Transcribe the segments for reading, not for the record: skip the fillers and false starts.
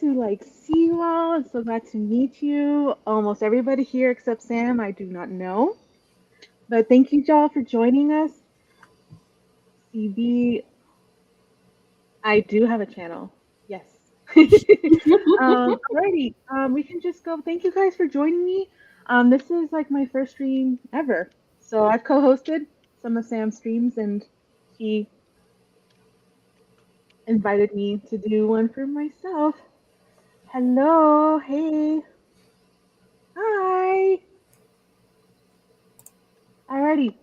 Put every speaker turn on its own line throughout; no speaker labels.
to see you all. I'm so glad to meet you. Almost everybody here except Sam, I do not know. But thank you, y'all, for joining us. CB, I do have a channel. Yes. Alrighty. We can just go. Thank you guys for joining me. This is like my first stream ever. So I've co-hosted some of Sam's streams, and he invited me to do one for myself. Hello, hey, hi. Alrighty,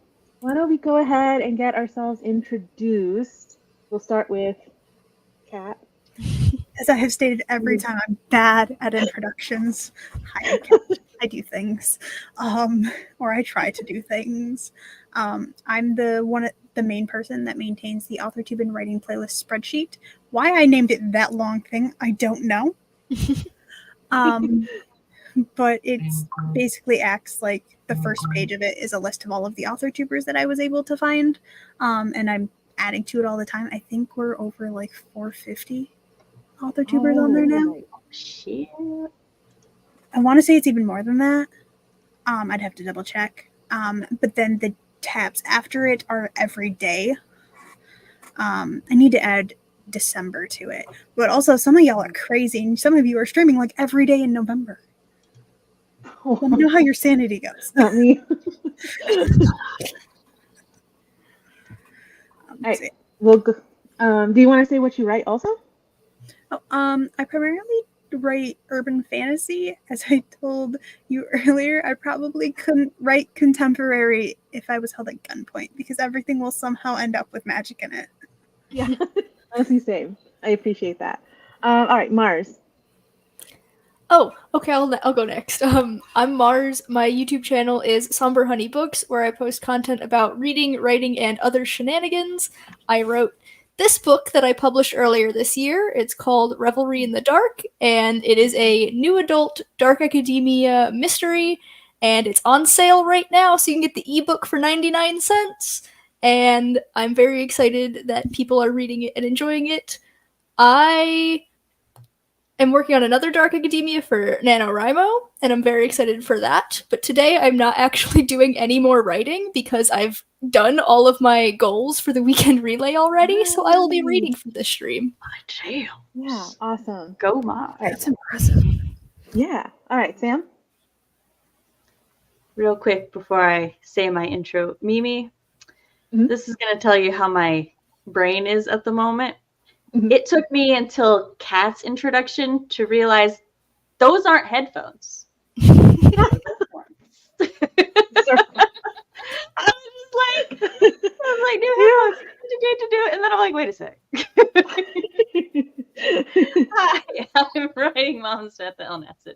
why don't we go ahead and get ourselves introduced? We'll start with Kat.
As I have stated every time, I'm bad at introductions. Hi, I'm Kat. I do things, or I try to do things. I'm the main person that maintains the AuthorTube and Writing Playlist spreadsheet. Why I named it that long thing, I don't know. But it's basically acts like the first page of it is a list of all of the AuthorTubers that I was able to find, and I'm adding to it all the time. I think we're over like 450 AuthorTubers on there now.
Shit.
I want to say it's even more than that. I'd have to double check. But then the tabs after it are every day. I need to add December to it. But also, some of y'all are crazy, and some of you are streaming like every day in November. Let me know how your sanity goes.
Not me. Alright, well, do you want to say what you write also?
I primarily write urban fantasy. As I told you earlier, I probably couldn't write contemporary if I was held at gunpoint, because everything will somehow end up with magic in it.
Yeah, honestly, same. I appreciate that. All right, Mars.
Oh, okay, I'll go next. I'm Mars. My YouTube channel is somberhoney books, where I post content about reading, writing, and other shenanigans. I wrote this book that I published earlier this year. It's called Revelry in the Dark, and it is a new adult dark academia mystery, and it's on sale right now, so you can get the ebook for 99 cents, and I'm very excited that people are reading it and enjoying it. I am working on another dark academia for NaNoWriMo, and I'm very excited for that, but today I'm not actually doing any more writing because I've done all of my goals for the weekend relay already, so I will be reading for this stream.
Damn.
Yeah, awesome.
Go Mars.
That's impressive.
Yeah. All right, Sam.
Real quick before I say my intro, Mimi,
Mhm.
this is going to tell you how my brain is at the moment.
Mhm.
It took me until Kat's introduction to realize those aren't headphones. I was like, new headphones. And then I'm like, wait a sec. Hi, I'm writing mom, Samantha, Nasset.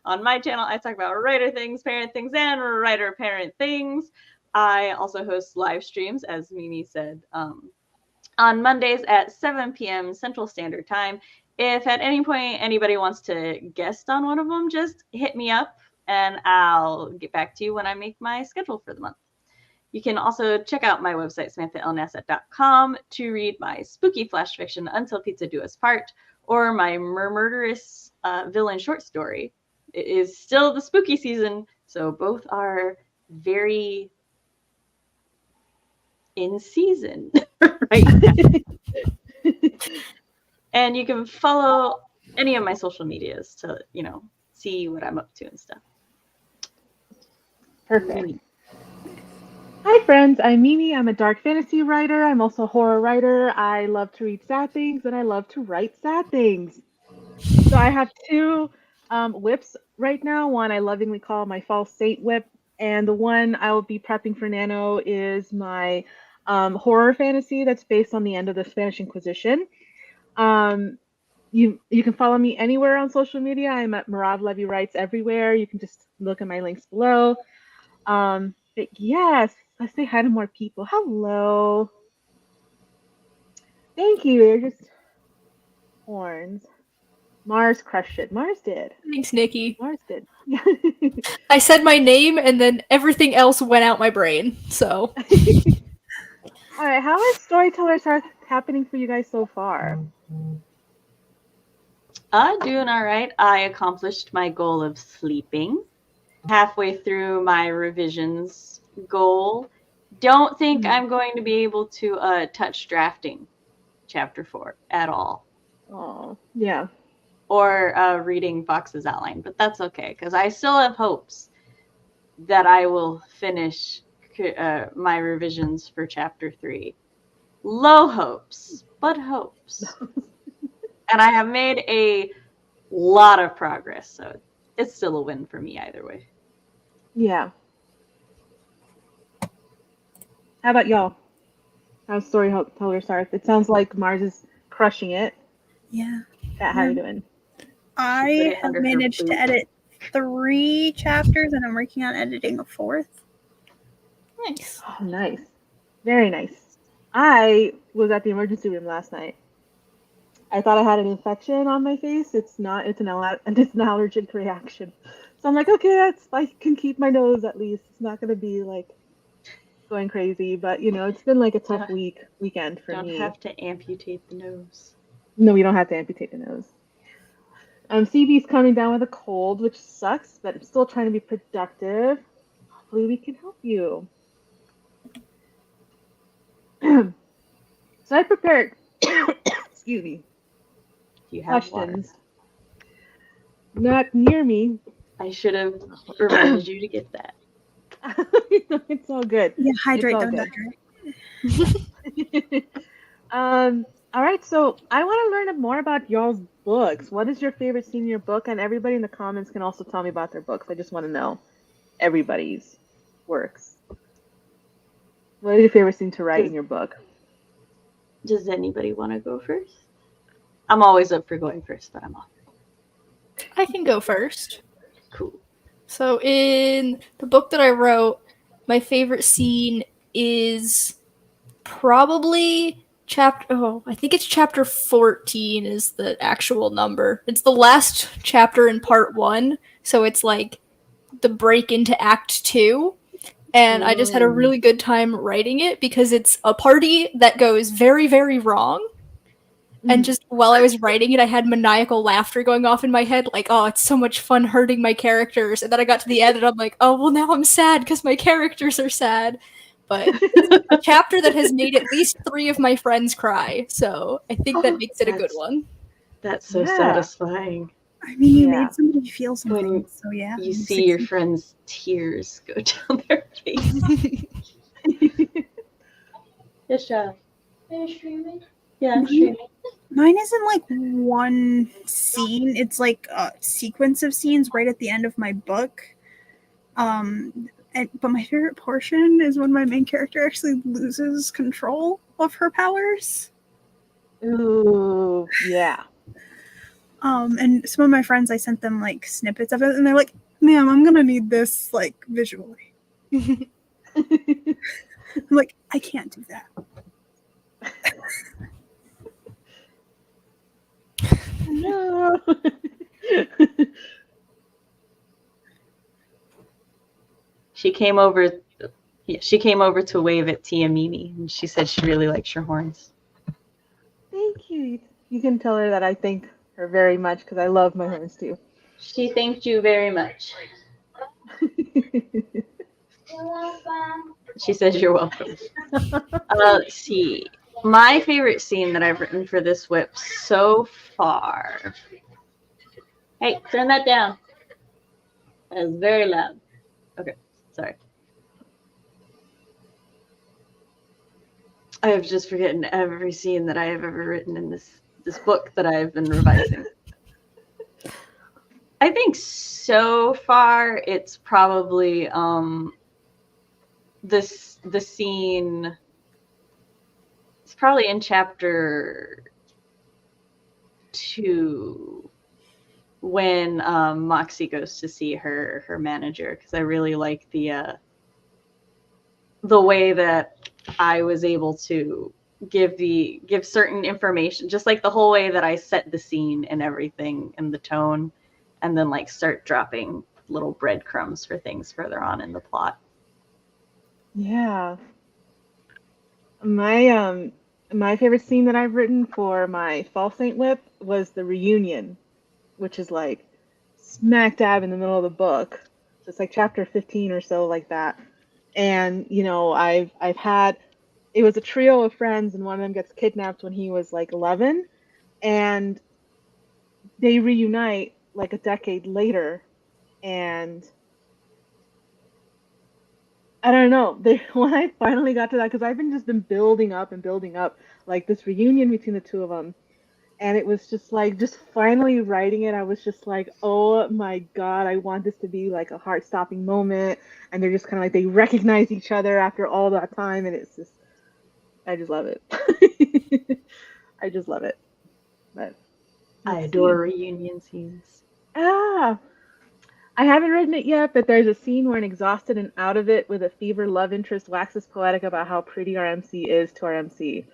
On my channel, I talk about writer things, parent things, and writer-parent things. I also host live streams, as Mimi said, on Mondays at 7 p.m. Central Standard Time. If at any point anybody wants to guest on one of them, just hit me up and I'll get back to you when I make my schedule for the month. You can also check out my website, samanthallnasset.com, to read my spooky flash fiction, Until Pizza Do Us Part, or my murderous villain short story. It is still the spooky season, so both are very in season right now. And you can follow any of my social medias to, see what I'm up to and stuff.
Perfect. Hi, friends. I'm Mimi. I'm a dark fantasy writer. I'm also a horror writer. I love to read sad things, and I love to write sad things. So I have two whips right now. One I lovingly call my false saint whip, and the one I will be prepping for Nano is my horror fantasy that's based on the end of the Spanish Inquisition. You can follow me anywhere on social media. I'm at Mirav Levy Writes everywhere. You can just look at my links below. But yes, let's say hi to more people. Hello. Thank you. You're just horns. Mars crushed it. Mars did.
Thanks, Nikki.
Mars did.
I said my name and then everything else went out my brain, so.
All right, how is Storytellers happening for you guys so far?
Doing all right. I accomplished my goal of sleeping. Halfway through my revisions goal. Don't think I'm going to be able to touch drafting chapter 4 at all.
Oh, yeah.
Or reading Fox's outline, but that's okay because I still have hopes that I will finish my revisions for chapter 3. Low hopes, but hopes. And I have made a lot of progress, so it's still a win for me either way.
Yeah. How about y'all? How's Storyteller's Hearth? It sounds like Mars is crushing it.
Yeah.
Kat, how are you doing?
I have managed to edit 3 chapters, and I'm working on editing a 4th.
Nice.
Oh, nice. Very nice. I was at the emergency room last night. I thought I had an infection on my face. It's not. It's an allergic reaction. So I'm like, okay, I can keep my nose at least. It's not going to be like going crazy. But you know, it's been like a tough weekend for me.
Don't have to amputate the nose.
No, we don't have to amputate the nose. CB's coming down with a cold, which sucks, but I'm still trying to be productive. Hopefully we can help you. So I prepared, excuse me,
You have
questions.
water.
Not near me.
I should have reminded you to get that.
It's all good.
Yeah, hydrate,
It's all
don't
good. All right, so I want to learn more about y'all's books. What is your favorite scene in your book? And everybody in the comments can also tell me about their books. I just want to know everybody's works. What is your favorite scene to write in your book?
Does anybody want to go first? I'm always up for going first, but I'm off.
I can go first.
Cool.
So in the book that I wrote, my favorite scene is probably I think it's chapter 14 is the actual number. It's the last chapter in part 1, so it's like the break into act 2. And I just had a really good time writing it because it's a party that goes very, very wrong. And just while I was writing it, I had maniacal laughter going off in my head, like, oh, it's so much fun hurting my characters. And then I got to the end and I'm like, oh, well, now I'm sad because my characters are sad. But it's a chapter that has made at least 3 of my friends cry. So I think that makes it a good one.
That's so satisfying.
I mean, you made somebody feel something,
When
so yeah.
You see your friends' tears go down their face. Yes, child.
Are you streaming?
Yeah, I'm streaming.
Mine isn't like one scene. It's like a sequence of scenes right at the end of my book. But my favorite portion is when my main character actually loses control of her powers.
Ooh, yeah.
And some of my friends, I sent them like snippets of it, and they're like, "Ma'am, I'm gonna need this like visually." I'm like, I can't do that.
No.
She came over. She came over to wave at Tia Mimi, and she said she really likes your horns.
Thank you. You can tell her that I thank her very much because I love my horns too.
She thanked you very much.
You're welcome.
She says you're welcome. Let's see. My favorite scene that I've written for this whip so far. Hey, turn that down. That is very loud. Okay, sorry. I have just forgotten every scene that I have ever written in this book that I've been revising. I think so far it's probably the scene. It's probably in chapter 2 when Moxie goes to see her manager, because I really like the way that I was able to give certain information, just like the whole way that I set the scene and everything and the tone, and then like start dropping little breadcrumbs for things further on in the plot.
Yeah. My favorite scene that I've written for my Fall Saint whip was the reunion which is like smack dab in the middle of the book. So it's like chapter 15 or so, like that. And I've had, it was a trio of friends, and one of them gets kidnapped when he was like 11, and they reunite like a decade later, and I don't know. When I finally got to that, because I've been building up and building up like this reunion between the two of them, and it was just like, just finally writing it, I was just like, oh my God, I want this to be like a heart-stopping moment. And they're just kind of like, they recognize each other after all that time, and it's just, I just love it. I just love it. But
I adore reunion scenes.
I haven't written it yet, but there's a scene where an exhausted and out of it with a fever love interest waxes poetic about how pretty our MC is to our MC.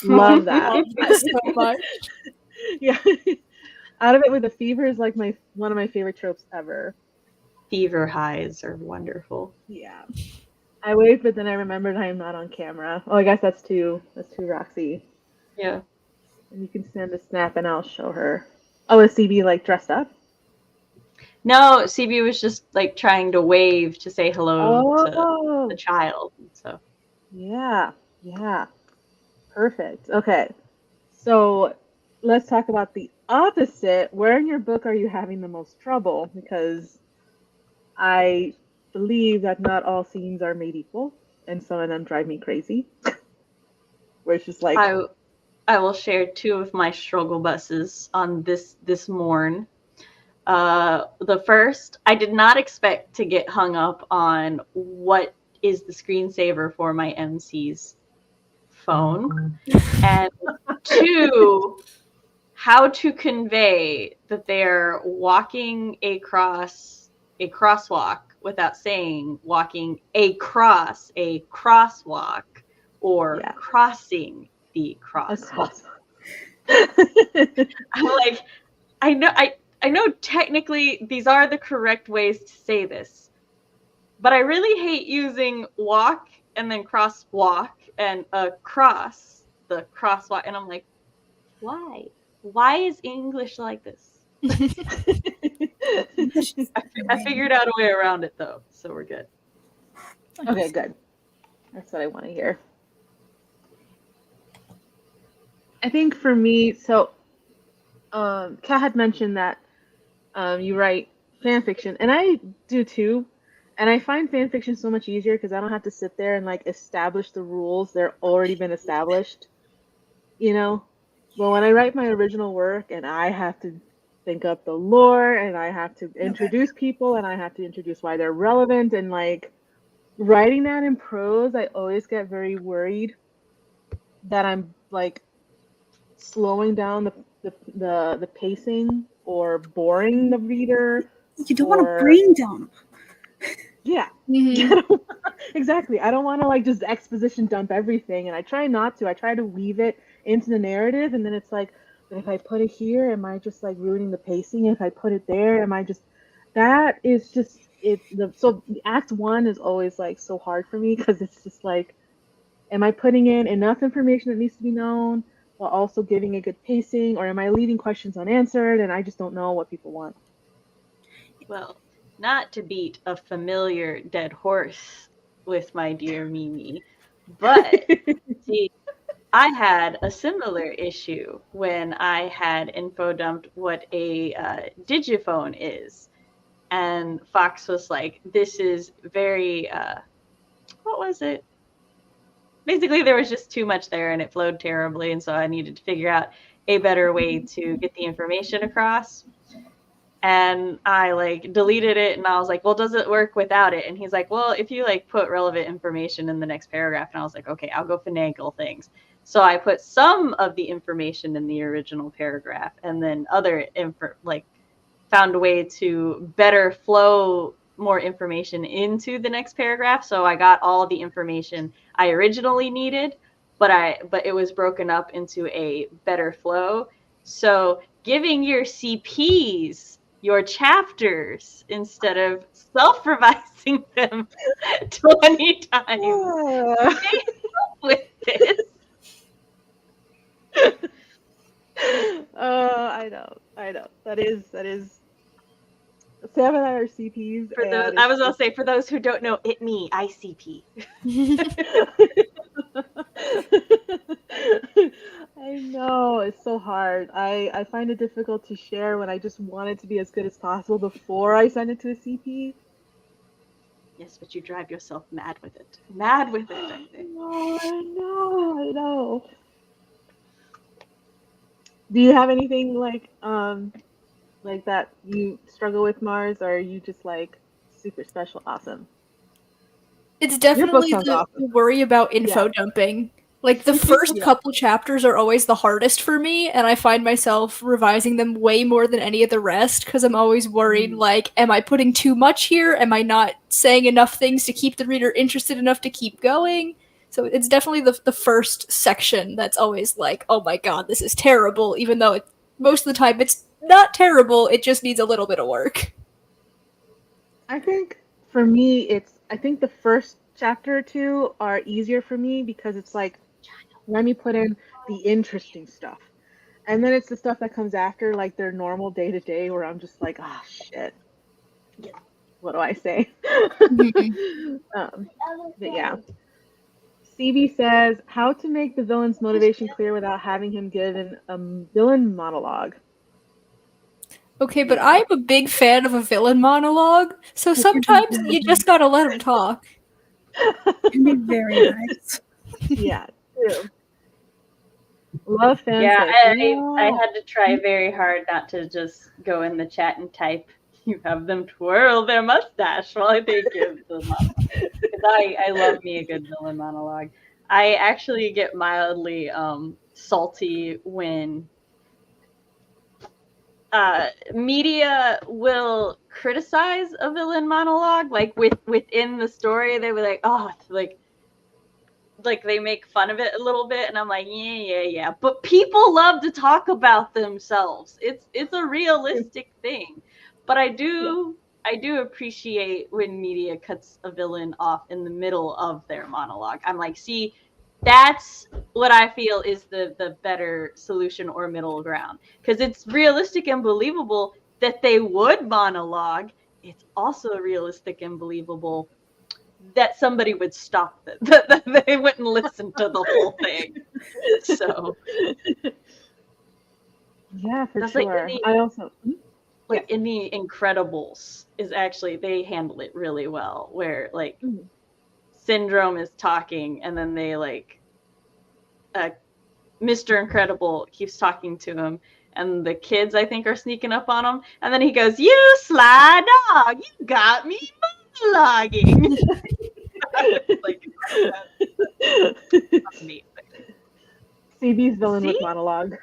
Love that.
So much.
Yeah. Out of it with a fever is like one of my favorite tropes ever.
Fever highs are wonderful.
Yeah. I waved, but then I remembered I am not on camera. Oh, I guess that's too Roxy.
Yeah.
And you can send a snap and I'll show her. Oh, is CB like dressed up?
No, CB was just like trying to wave to say hello to
Oh,
the child. So
yeah. Perfect. Okay. So let's talk about the opposite. Where in your book are you having the most trouble? Because I believe that not all scenes are made equal, and some of them drive me crazy. Where it's just like,
I will share two of my struggle buses on this morn. The first, I did not expect to get hung up on what is the screensaver for my MC's phone, and two, how to convey that they're walking across a crosswalk without saying walking across a crosswalk or crossing the crosswalk. I'm like, I know technically these are the correct ways to say this, but I really hate using walk and then crosswalk and across the crosswalk. And I'm like, why? Why is English like this? I figured out a way around it though, so we're good.
Okay, good. That's what I want to hear. I think for me, so Kat had mentioned that you write fan fiction, and I do too. And I find fan fiction so much easier because I don't have to sit there and like establish the rules. They're already been established, But when I write my original work and I have to think up the lore and I have to introduce people and I have to introduce why they're relevant, and like writing that in prose, I always get very worried that I'm like slowing down the pacing or boring the reader.
You don't want to brain dump.
Yeah.
Mm-hmm.
Exactly. I don't want to like just exposition dump everything, and I try not to. I try to weave it into the narrative, and then it's like, but if I put it here, am I just like ruining the pacing? If I put it there, am I just, that is just it. So act one is always like so hard for me because it's just like, am I putting in enough information that needs to be known while also giving a good pacing, or am I leaving questions unanswered and I just don't know what people want?
Well, not to beat a familiar dead horse with my dear Mimi, but see, I had a similar issue when I had info dumped what a digiphone is. And Fox was like, this is very, what was it? Basically, there was just too much there and it flowed terribly. And so I needed to figure out a better way to get the information across. And I like deleted it and I was like, well, does it work without it? And he's like, well, if you like put relevant information in the next paragraph. And I was like, okay, I'll go finagle things. So I put some of the information in the original paragraph and then other found a way to better flow more information into the next paragraph. So I got all the information I originally needed, but it was broken up into a better flow. So giving your CPs your chapters instead of self-revising them 20 times. With this.
I know. I know. That is Sam and I are CPs.
For
and
those, I was gonna say, for those who don't know, me, ICP.
I know, it's so hard. I find it difficult to share when I just want it to be as good as possible before I send it to a CP.
Yes, but you drive yourself mad with it. Mad with it, I think.
I know. Do you have anything like that you struggle with, Mars, or are you just like super special awesome?
It's
Your book
definitely
sounds
the
awesome.
worry about info
Yeah.
dumping. Like the first
Yeah.
couple chapters are always the hardest for me, and I find myself revising them way more than any of the rest because I'm always worried, like, am I putting too much here? Am I not saying enough things to keep the reader interested enough to keep going? So it's definitely the first section that's always like, oh my god, this is terrible, even though most of the time it's not terrible, it just needs a little bit of work.
I think for me, I think the first chapter or two are easier for me because it's like, let me put in the interesting stuff. And then it's the stuff that comes after, like their normal day to day, where I'm just like, ah, shit. What do I say? But yeah. CB says, how to make the villain's motivation clear without having him give a villain monologue.
Okay, but I'm a big fan of a villain monologue, so sometimes you just gotta let him talk.
It can be very nice.
Yeah, true. Love fanfic.
Yeah, I had to try very hard not to just go in the chat and type, you have them twirl their mustache while I think of the monologue. Because I love me a good villain monologue. I actually get mildly salty when media will criticize a villain monologue, like within the story. They were like, oh, like they make fun of it a little bit, and I'm like, yeah. But people love to talk about themselves. It's a realistic thing. But I do appreciate when media cuts a villain off in the middle of their monologue. I'm like, see, that's what I feel is the better solution or middle ground. Because it's realistic and believable that they would monologue. It's also realistic and believable that somebody would stop them, that they wouldn't listen to the whole thing. So
yeah, for
that's
sure. I also
in the Incredibles is actually, they handle it really well, where like Syndrome is talking and then they like Mr. Incredible keeps talking to him and the kids I think are sneaking up on him, and then he goes, "You sly dog, you got me monologuing." Like, that's amazing.
CB's villain with monologue.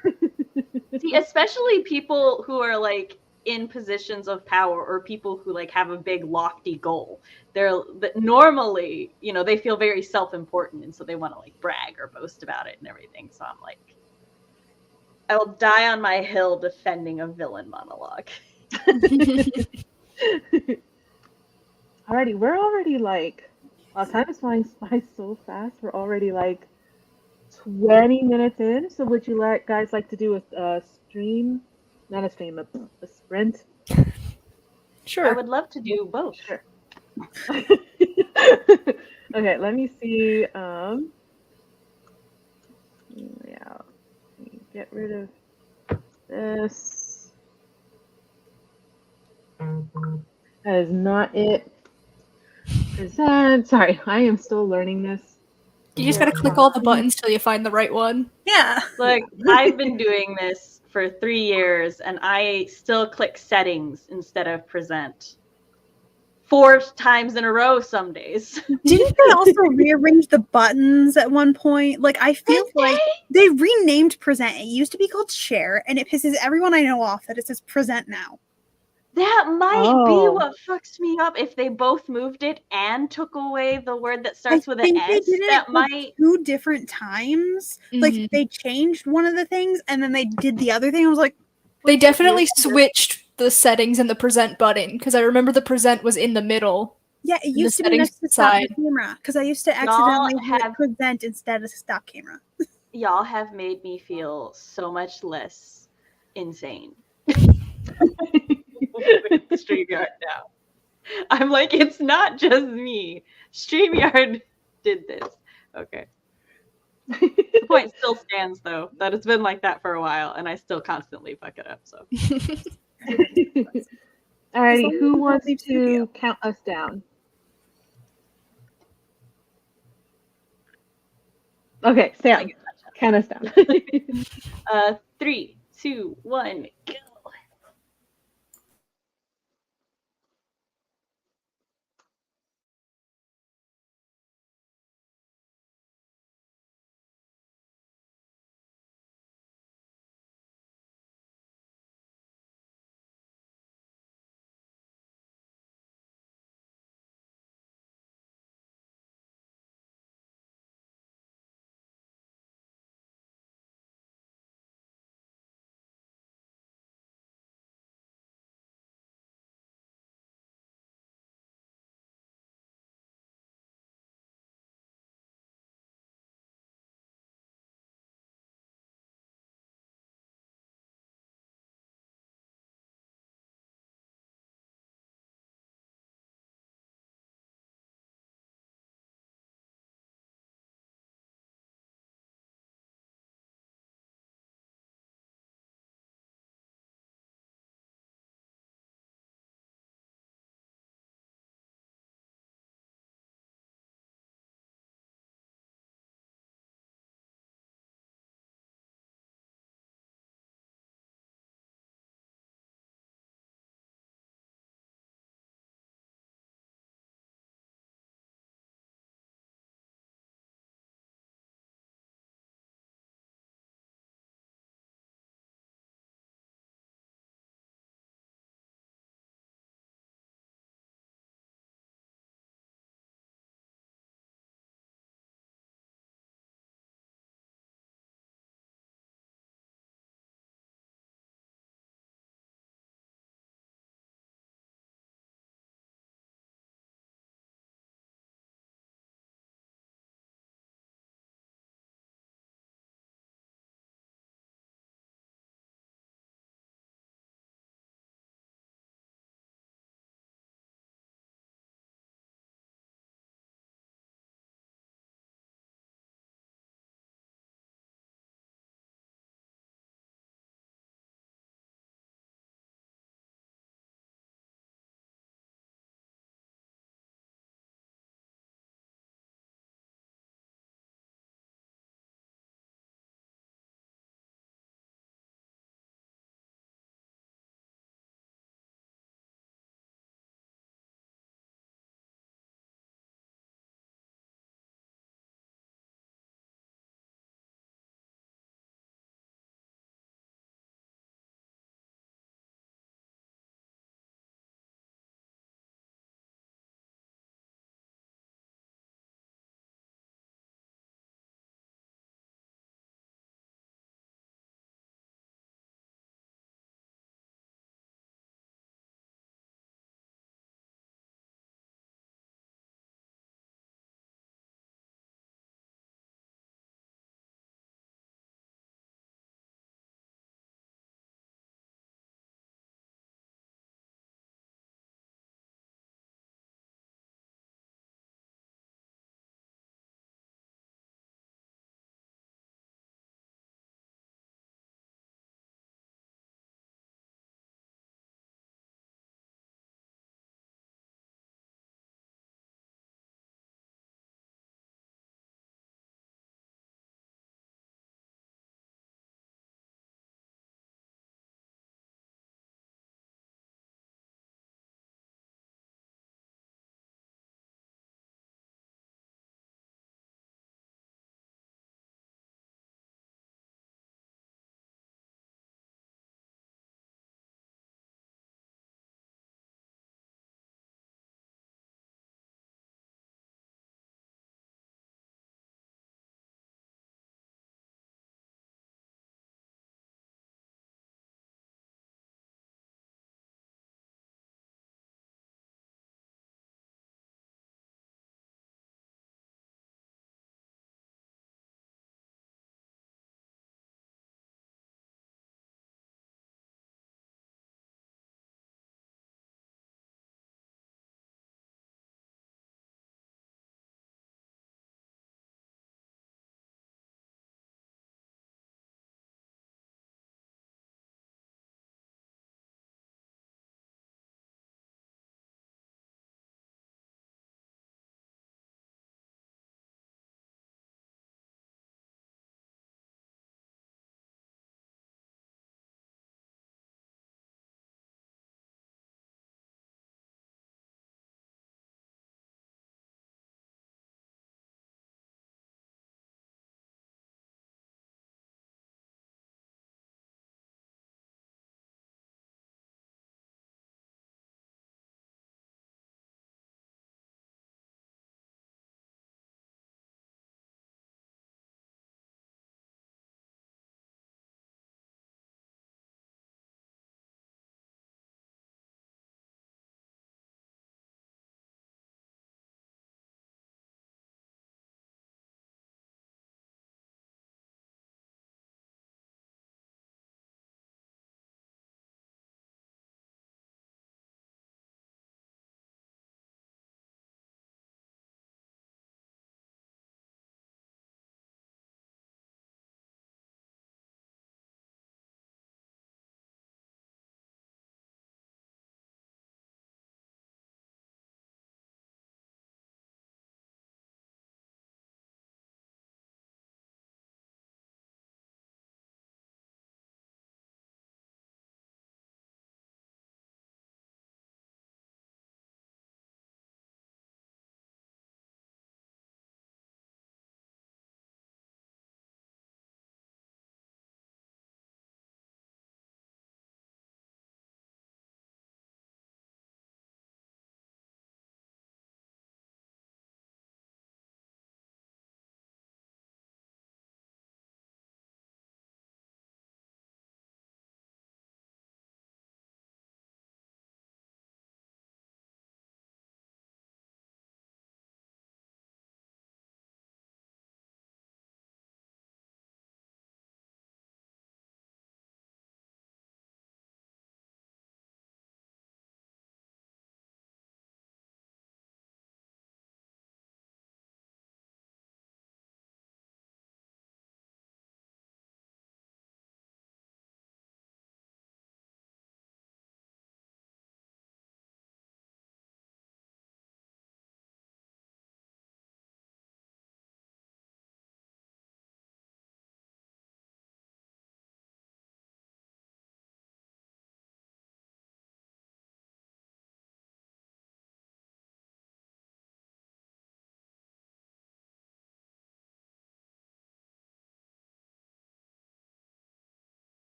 See, especially people who are like in positions of power or people who like have a big lofty goal. They're normally, you know, they feel very self-important, and so they want to like brag or boast about it and everything. So I'm like, I will die on my hill defending a villain monologue.
Alrighty, we're already like, time is flying by so fast. We're already like 20 minutes in. So would you guys like to do a stream? Not a stream, a sprint?
Sure.
I would love to do both.
Sure. Okay, let me see. Yeah, let me get rid of this. That is not it. Present. Sorry, I am still learning this.
You just gotta click all the buttons till you find the right one.
Yeah.
Look, I've been doing this for 3 years, and I still click settings instead of present 4 times in a row some days.
Didn't they also rearrange the buttons at one point? Like, I feel like they renamed present. It used to be called share, and it pisses everyone I know off that it says present now.
That might be what fucks me up if they both moved it and took away the word that starts with an S. That might
2 different times. Like they changed one of the things and then they did the other thing. I was like,
they definitely switched the settings and the present button because I remember the present was in the middle.
Yeah, it used to be next to stop camera because I used to accidentally hit present instead of stop camera.
Y'all have made me feel so much less insane. with StreamYard now. I'm like, it's not just me. StreamYard did this. Okay. The point still stands, though, that it's been like that for a while, and I still constantly fuck it up. So,
Alrighty,
As long
who
as
wants
leaves
to
studio.
count us down? Okay, Sam, count us down.
3, 2, 1, go.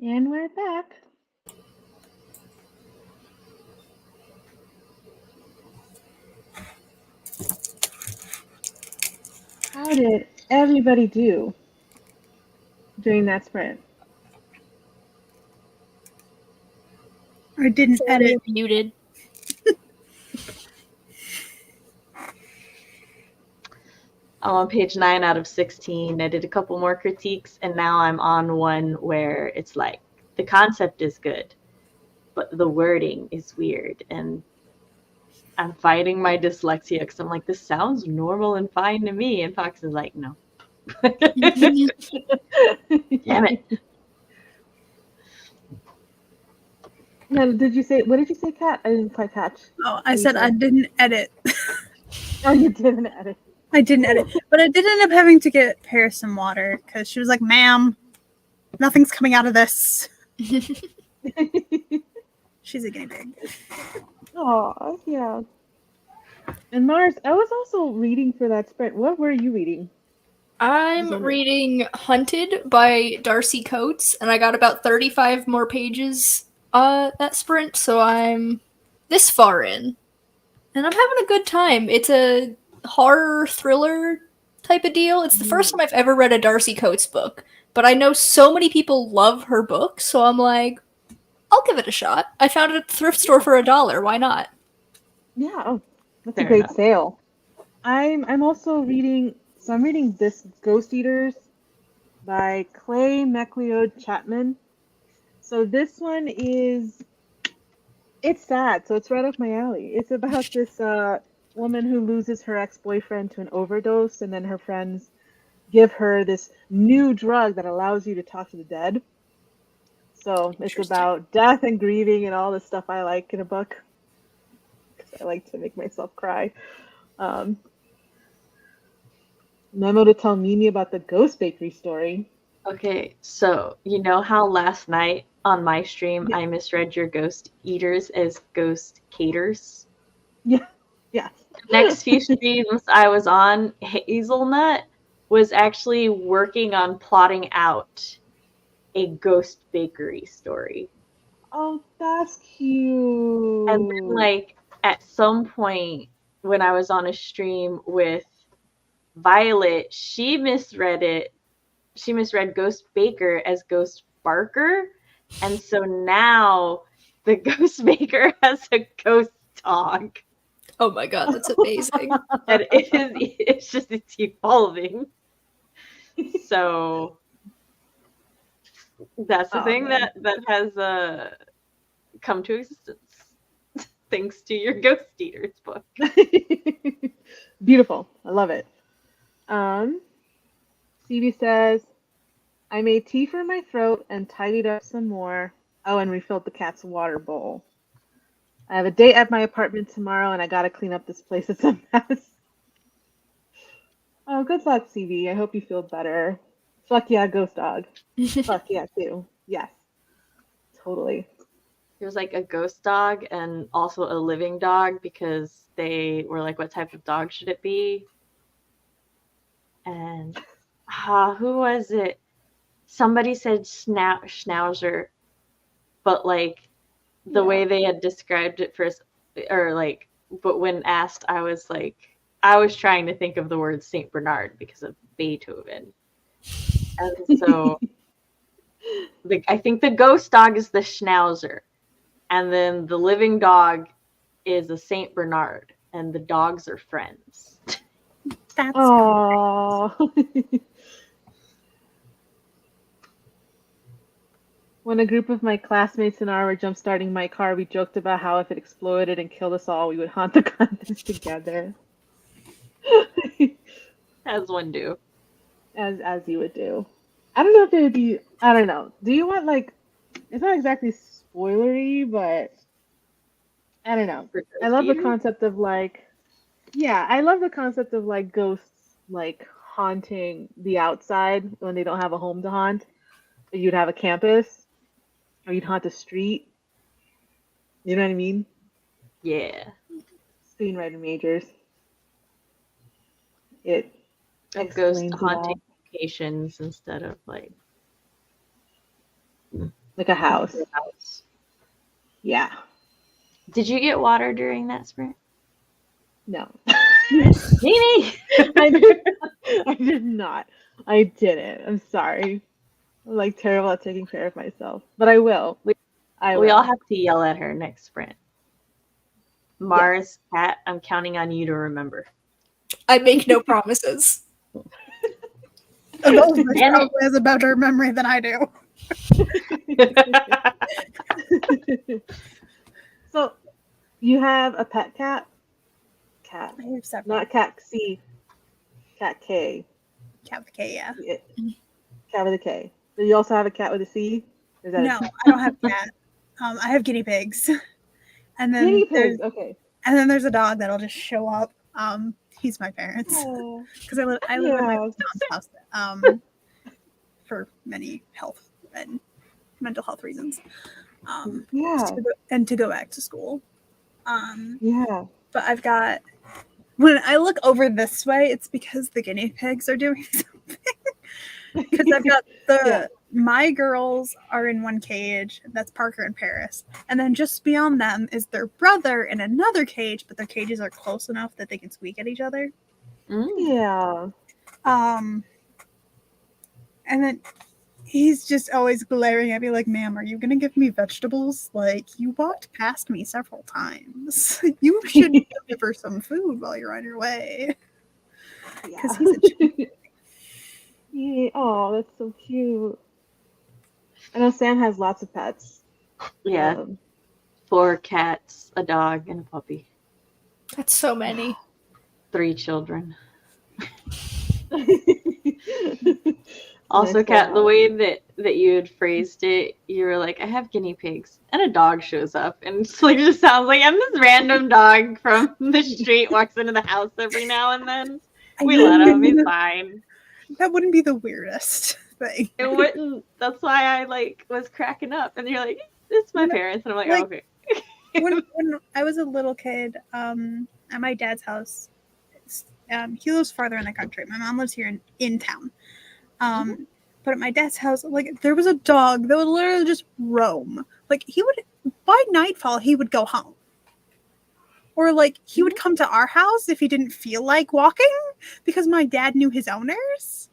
And we're back. How did everybody do during that sprint?
I didn't edit.
You're muted.
I'm on page 9 out of 16. I did a couple more critiques, and now I'm on one where it's like the concept is good, but the wording is weird, and I'm fighting my dyslexia because I'm like, this sounds normal and fine to me, and Fox is like, no. Damn it.
No, did you say, what did you say, Kat? I didn't quite catch.
Oh, I said I didn't edit.
Oh, you didn't edit.
I didn't edit, but I did end up having to get Paris some water because she was like, "Ma'am, nothing's coming out of this." She's a guinea pig.
Oh, yeah. And Mars, I was also reading for that sprint. What were you reading?
I'm reading Hunted by Darcy Coates, and I got about 35 more pages that sprint, so I'm this far in. And I'm having a good time. It's a horror thriller type of deal. It's the first time I've ever read a Darcy Coates book, but I know so many people love her books, so I'm like, I'll give it a shot. I found it at the thrift store for $1. Why not?
Yeah, oh, that's
Fair
a great
enough.
sale. I'm also reading, so I'm reading this Ghost Eaters by Clay McLeod Chapman. So this one is, it's sad, so it's right up my alley. It's about this woman who loses her ex-boyfriend to an overdose, and then her friends give her this new drug that allows you to talk to the dead. So it's about death and grieving and all the stuff I like in a book. Because I like to make myself cry. Memo to tell Mimi about the Ghost Bakery story.
Okay, so you know how last night on my stream
Yeah.
I misread your Ghost Eaters as Ghost Caters?
Yeah. Yeah.
Next few streams I was on, Hazelnut was actually working on plotting out a Ghost Bakery story.
Oh, that's cute.
And then, like, at some point when I was on a stream with Violet, she misread it. She misread Ghost Baker as Ghost Barker. And so now the Ghost Baker has a ghost dog.
Oh my god, that's amazing.
And it's evolving. So that's the thing
man.
that has come to existence thanks to your Ghost Eaters book.
Beautiful. I love it. CB says, I made tea for my throat and tidied up some more. Oh, and refilled the cat's water bowl. I have a date at my apartment tomorrow, and I gotta clean up this place. It's a mess. Oh, good luck, CB. I hope you feel better. Fuck yeah, ghost dog. Fuck yeah, too. Yes. Totally.
It was like a ghost dog and also a living dog because they were like, what type of dog should it be? And who was it? Somebody said schnauzer, but like the way they had described it first, or like, but when asked, I was trying to think of the word Saint Bernard because of Beethoven. And so I think the ghost dog is the schnauzer, and then the living dog is a Saint Bernard, and the dogs are friends.
That's
Oh. When a group of my classmates and I were jump-starting my car, we joked about how if it exploded and killed us all, we would haunt the contents together.
As one do.
As you would do. I don't know if it would be, I don't know. Do you want, like, it's not exactly spoilery, but I don't know. I love the concept of, like, yeah, I love the concept of, like, ghosts, like, haunting the outside when they don't have a home to haunt. You'd have a campus, or you'd haunt a street. You know what I mean?
Yeah.
Screenwriter majors. It
A ghost
explains it all.
haunting locations instead of like
Like a house. Yeah.
Did you get water during that sprint?
No.
Mimi!
I did not. I didn't. I'm sorry. I'm like terrible at taking care of myself. But I will. I will.
We all have to yell at her next sprint. Mars, Cat, I'm counting on you to remember.
I make no promises.
Those probably has a better memory than I do.
So, you have a pet cat? Cat.
I have several.
Not cat C. Cat K.
Cat with a K, yeah.
Cat with a K. Do you also have a cat with a C? Is that
No, I don't have a cat. I have guinea pigs. And then
guinea pigs. Okay.
And then there's a dog that'll just show up. He's my parents because I live at my mom's house for many health and mental health reasons. To go back to school. But I've got, when I look over this way, it's because the guinea pigs are doing something. Because I've got my girls are in one cage. That's Parker and Paris. And then just beyond them is their brother in another cage, but their cages are close enough that they can squeak at each other.
Yeah.
And then he's just always glaring at me like, ma'am, are you going to give me vegetables? Like, you walked past me several times. You should give her some food while you're on your way. Because he's a chicken.
Yeah. Oh, that's so cute. I know Sam has lots of pets.
Yeah. 4 cats, a dog, and a puppy.
That's so many.
3 children. Also, Kat, the way that you had phrased it, you were like, I have guinea pigs. And a dog shows up. And it's like, it just sounds like I'm this random dog from the street walks into the house every now and then. We let him. He's fine.
That wouldn't be the weirdest thing.
It wouldn't. That's why I was cracking up. And you're like, it's my parents. And I'm like, oh, okay.
when I was a little kid, at my dad's house, he lives farther in the country. My mom lives here in town. But at my dad's house, there was a dog that would literally just roam. By nightfall, he would go home. Or he would come to our house if he didn't feel like walking because my dad knew his owners.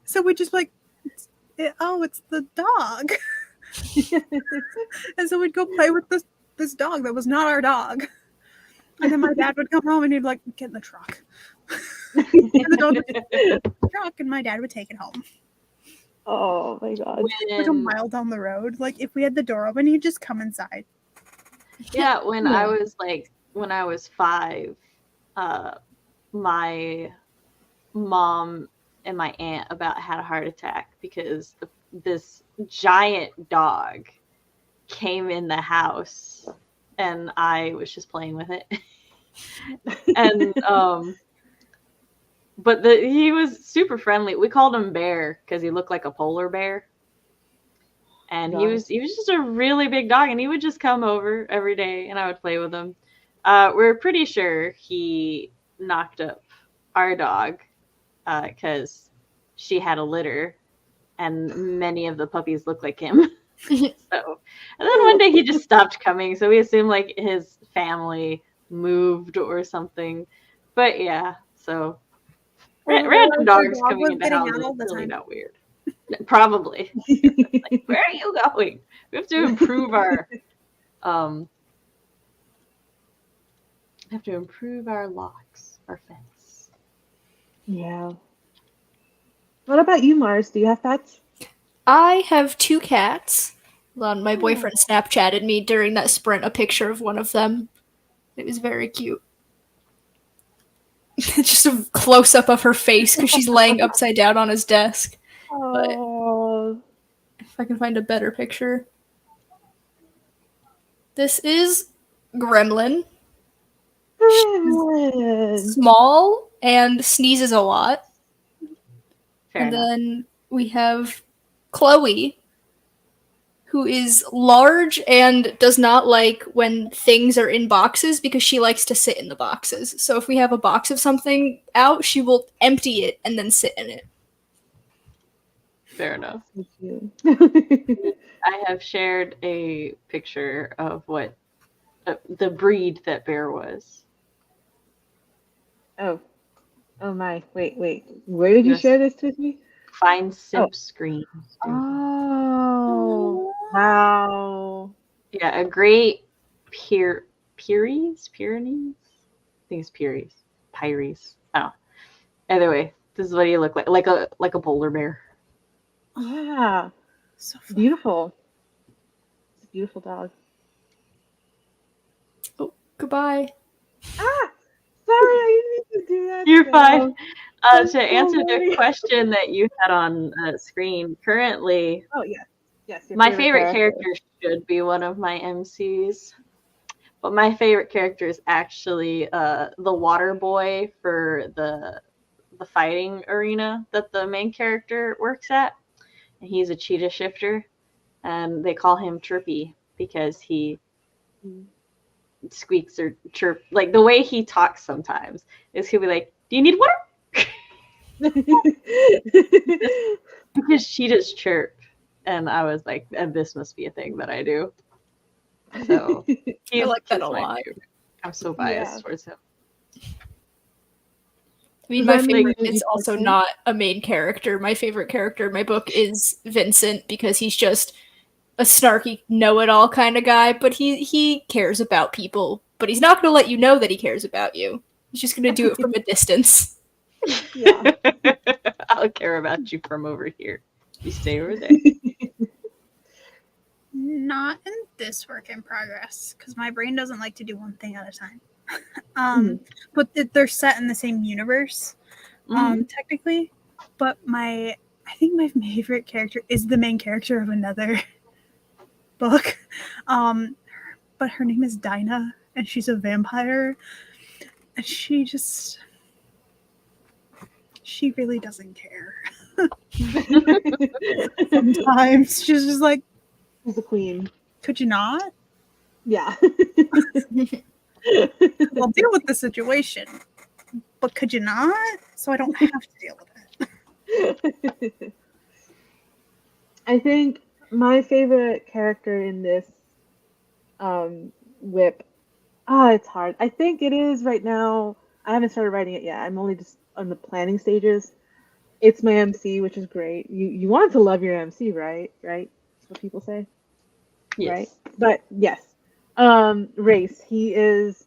So we'd just it's the dog. And so we'd go play with this dog that was not our dog. And then my dad would come home and he'd be like, get in the truck. And the dog would get in the truck and my dad would take it home.
Oh my god.
A mile down the road. If we had the door open, he'd just come inside.
Yeah, when I was 5, my mom and my aunt about had a heart attack because this giant dog came in the house and I was just playing with it. And but he was super friendly. We called him Bear because he looked like a polar bear. And he was just a really big dog, and he would just come over every day, and I would play with him. We're pretty sure he knocked up our dog because she had a litter, and many of the puppies look like him. And then one day he just stopped coming, so we assumed his family moved or something. But yeah, so random dogs coming into houses is really not weird. Probably. Where are you going? We have to improve our locks, our fence.
Yeah. What about you, Mars? Do you have pets?
I have 2 cats. My boyfriend Snapchatted me during that sprint a picture of one of them. It was very cute. Just a close up of her face because she's laying upside down on his desk.
Oh.
But if I can find a better picture. This is Gremlin. She's small and sneezes a lot.
Fair enough.
Then we have Chloe, who is large and does not like when things are in boxes because she likes to sit in the boxes. So if we have a box of something out, she will empty it and then sit in it.
Fair enough. I have shared a picture of what the breed that bear was.
Oh my. Wait. Where did you
Yes.
share this with me?
Find simp screen.
Oh, wow.
Yeah, a great Pyrenees? I think it's Pyres. I don't know. Either way, this is what he looked like a polar bear.
Yeah.
So fun.
Beautiful. It's a beautiful dog.
Oh, goodbye.
Ah! Sorry, I didn't mean to do that.
You're
so.
fine.
I'm
To answer
so
the
sorry.
question that you had on screen, currently,
Oh, yes. Yes, your
my favorite character should be one of my MCs. But my favorite character is actually the water boy for the fighting arena that the main character works at. And he's a cheetah shifter. And they call him Chirpy because he squeaks or chirp. Like the way he talks sometimes is he'll be like, "Do you need water?" Because cheetahs chirp. And I was like, and this must be a thing that I do. So
I like that a
my
lot.
favorite. I'm so biased
Yeah.
towards him.
I mean,
Does
my
that mean
favorite
you
is also
like him?
not a main character. My favorite character in my book is Vincent because he's just a snarky, know-it-all kind of guy, but he cares about people. But he's not going to let you know that he cares about you. He's just going to do it from a distance.
Yeah.
I'll care about you from over here. You stay over there.
Not in this work in progress because my brain doesn't like to do one thing at a time. But they're set in the same universe, technically. But I think my favorite character is the main character of another book. But her name is Dinah, and she's a vampire, and she really doesn't care. Sometimes she's just like,
She's a queen.
could you not?
Yeah.
I'll deal with the situation, but could you not? So I don't have to deal with it.
I think my favorite character in this whip, it's hard. I think it is right now. I haven't started writing it yet. I'm only just on the planning stages. It's my MC, which is great. You want to love your MC, right? Right? That's what people say.
Yes.
Right? But yes. Race. He is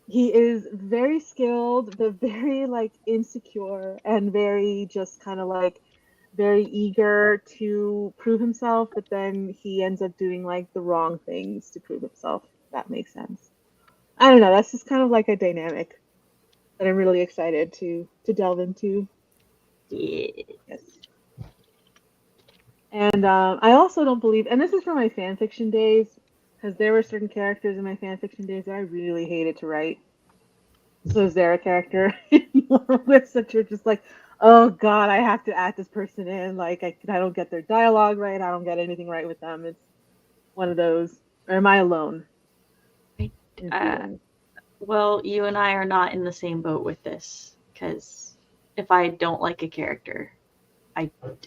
very skilled, but very like insecure and very just kind of like very eager to prove himself, but then he ends up doing like the wrong things to prove himself. If that makes sense. I don't know. That's just kind of like a dynamic that I'm really excited to delve into.
Yeah.
Yes. And I also don't believe, and this is from my fan fiction days, because there were certain characters in my fan fiction days that I really hated to write. So is there a character in your whips that you're just like, oh god, I have to add this person in, like I don't get their dialogue right, I don't get anything right with them. It's one of those. Or am I alone?
Well, you and I are not in the same boat with this, because if I don't like a character,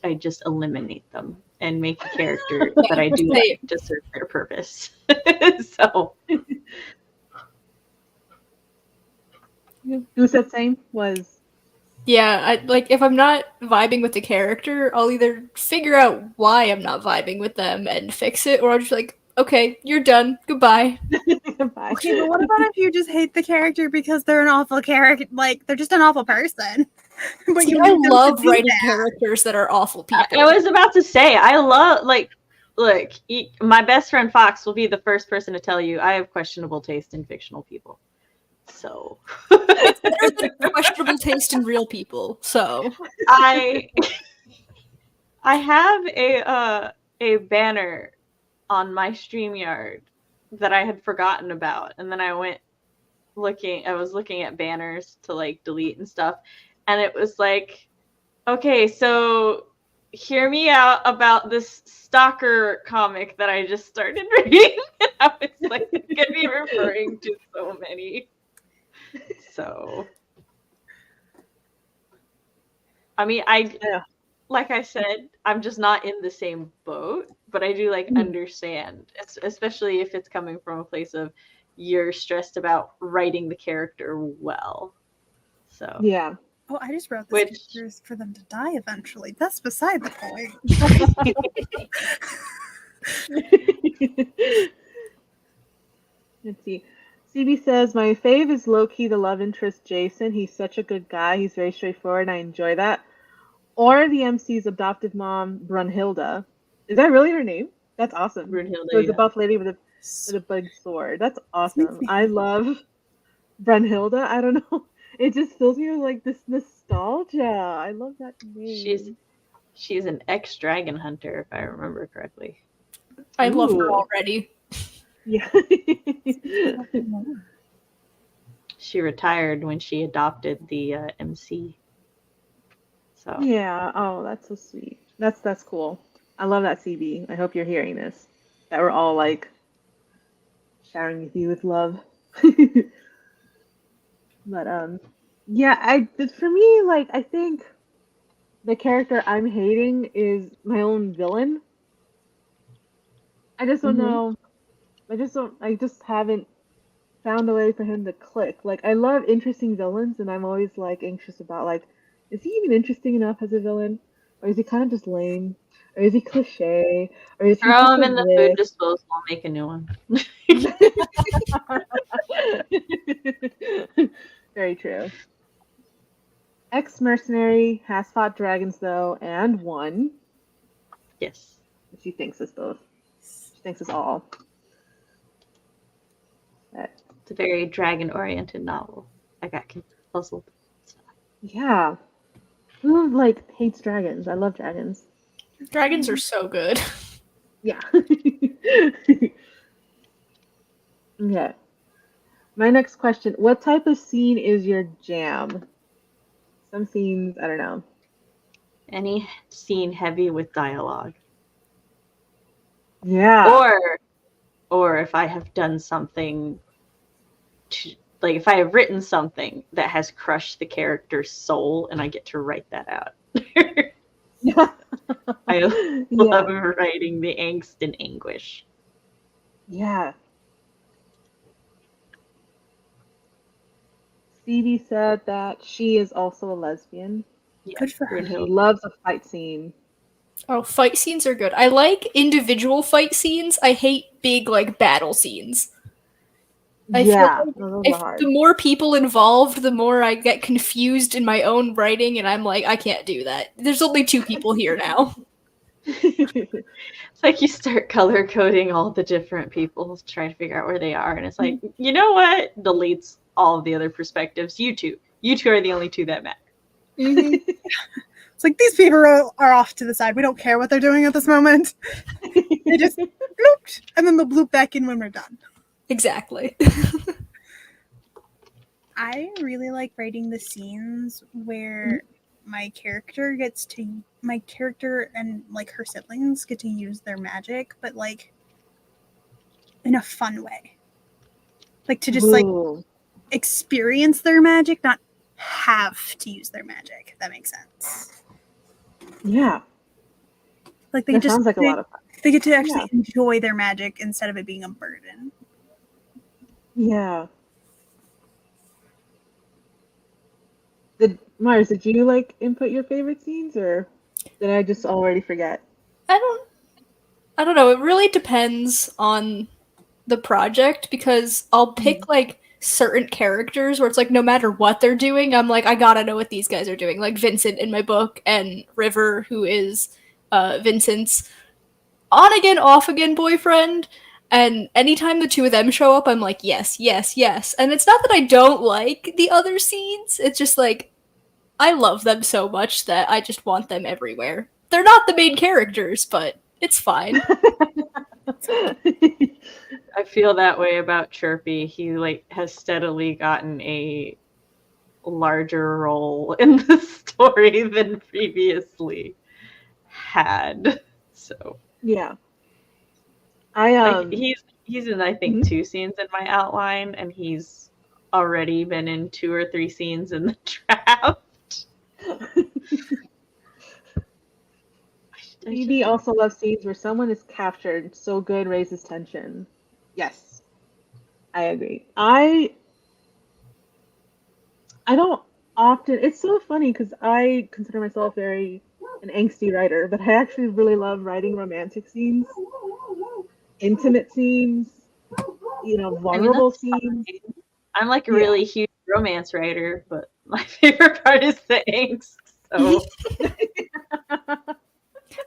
I just eliminate them and make a character that I do like to serve their purpose. So
Who said same was
Yeah, if I'm not vibing with the character, I'll either figure out why I'm not vibing with them and fix it, or I'll just be like, okay, you're done. Goodbye.
Bye.
Okay, but what about if you just hate the character because they're an awful character? Like, they're just an awful person. But
See,
you
I
need them to
love
be
writing
that.
characters that are awful people.
I was about to say, I love, like, look, my best friend Fox will be the first person to tell you I have questionable taste in fictional people. So
It's better than questionable taste in real people. So
I have a banner on my StreamYard that I had forgotten about, and then I was looking at banners to like delete and stuff, and it was like, okay, so hear me out about this stalker comic that I just started reading. And I was like, it could be referring to so many. So I mean, like I said, I'm just not in the same boat, but I do like understand, especially if it's coming from a place of you're stressed about writing the character well. So
Yeah.
Oh, I just wrote this
Which-
characters for them to die eventually. That's beside the point.
Let's see. CB says, my fave is low-key the love interest Jason. He's such a good guy. He's very straightforward, and I enjoy that. Or the MC's adoptive mom, Brunhilde. Is that really her name? That's awesome.
Brunhilde,
So it's a
yeah.
buff lady with a big sword. That's awesome.
me
I love Brunhilde. I don't know. It just fills me with like this nostalgia. I love that name.
She's an ex-dragon hunter, if I remember correctly.
I love her
Ooh.
already.
Yeah.
She retired when she adopted the MC. So
Yeah. Oh, that's so sweet. That's cool. I love that, CB. I hope you're hearing this. That we're all like showering with you with love. But yeah, for me, like I think the character I'm hating is my own villain. I just don't know. I just haven't found a way for him to click. Like I love interesting villains, and I'm always like anxious about like, is he even interesting enough as a villain, or is he kind of just lame, or is he cliche, or is he
throw
just
him
a
in the food
wit?
disposal and make a new one.
Very true. Ex-mercenary has fought dragons though, and won.
Yes.
She thinks us both. She thinks us all. But,
It's a very dragon-oriented novel. I got puzzled.
yeah. Who like hates dragons? I love dragons.
Dragons are so good.
Yeah. Okay. My next question. What type of scene is your jam? Some scenes, I don't know.
Any scene heavy with dialogue.
Yeah.
Or if I have done something like if I have written something that has crushed the character's soul and I get to write that out. I love writing the angst and anguish.
Yeah. Phoebe said that she is also a lesbian.
Yeah,
Good for her.
She loves a fight scene.
Oh, fight scenes are good. I like individual fight scenes. I hate big like battle scenes. I
Yeah,
feel
those
like
are hard.
the more people involved, the more I get confused in my own writing, and I'm like, I can't do that. There's only 2 people here now.
It's like you start color coding all the different people, trying to figure out where they are, and it's like, you know what? Deletes all of the other perspectives. You two are the only 2 that matter.
It's like these people are off to the side. We don't care what they're doing at this moment. They just blooped, and then they'll bloop back in when we're done.
Exactly.
I really like writing the scenes where my character and like her siblings get to use their magic, but like in a fun way. Like to just like
Ooh.
experience their magic, not have to use their magic, if that makes sense.
Yeah,
Like they
that
just
sounds like a lot of fun.
they get to actually enjoy their magic instead of it being a burden.
Yeah. Mars, did you like input your favorite scenes, or did I just already forget?
I don't know. It really depends on the project because I'll pick like certain characters where it's like no matter what they're doing, I'm like I gotta know what these guys are doing. Like Vincent in my book and River, who is Vincent's on again, off again boyfriend. And anytime the 2 of them show up, I'm like yes, yes, yes. And it's not that I don't like the other scenes. It's just like I love them so much that I just want them everywhere. They're not the main characters, but it's fine.
I feel that way about Chirpy. He like has steadily gotten a larger role in the story than previously had. So
Yeah. I
like, he's in I think 2 scenes in my outline, and he's already been in 2 or 3 scenes in the draft.
Phoebe also loves scenes where someone is captured. So good, raises tension. Yes, I agree. I don't often. It's so funny because I consider myself very an angsty writer, but I actually really love writing romantic scenes, intimate scenes, vulnerable
that's
scenes.
fine. I'm like a really huge romance writer, but my favorite part is the angst. So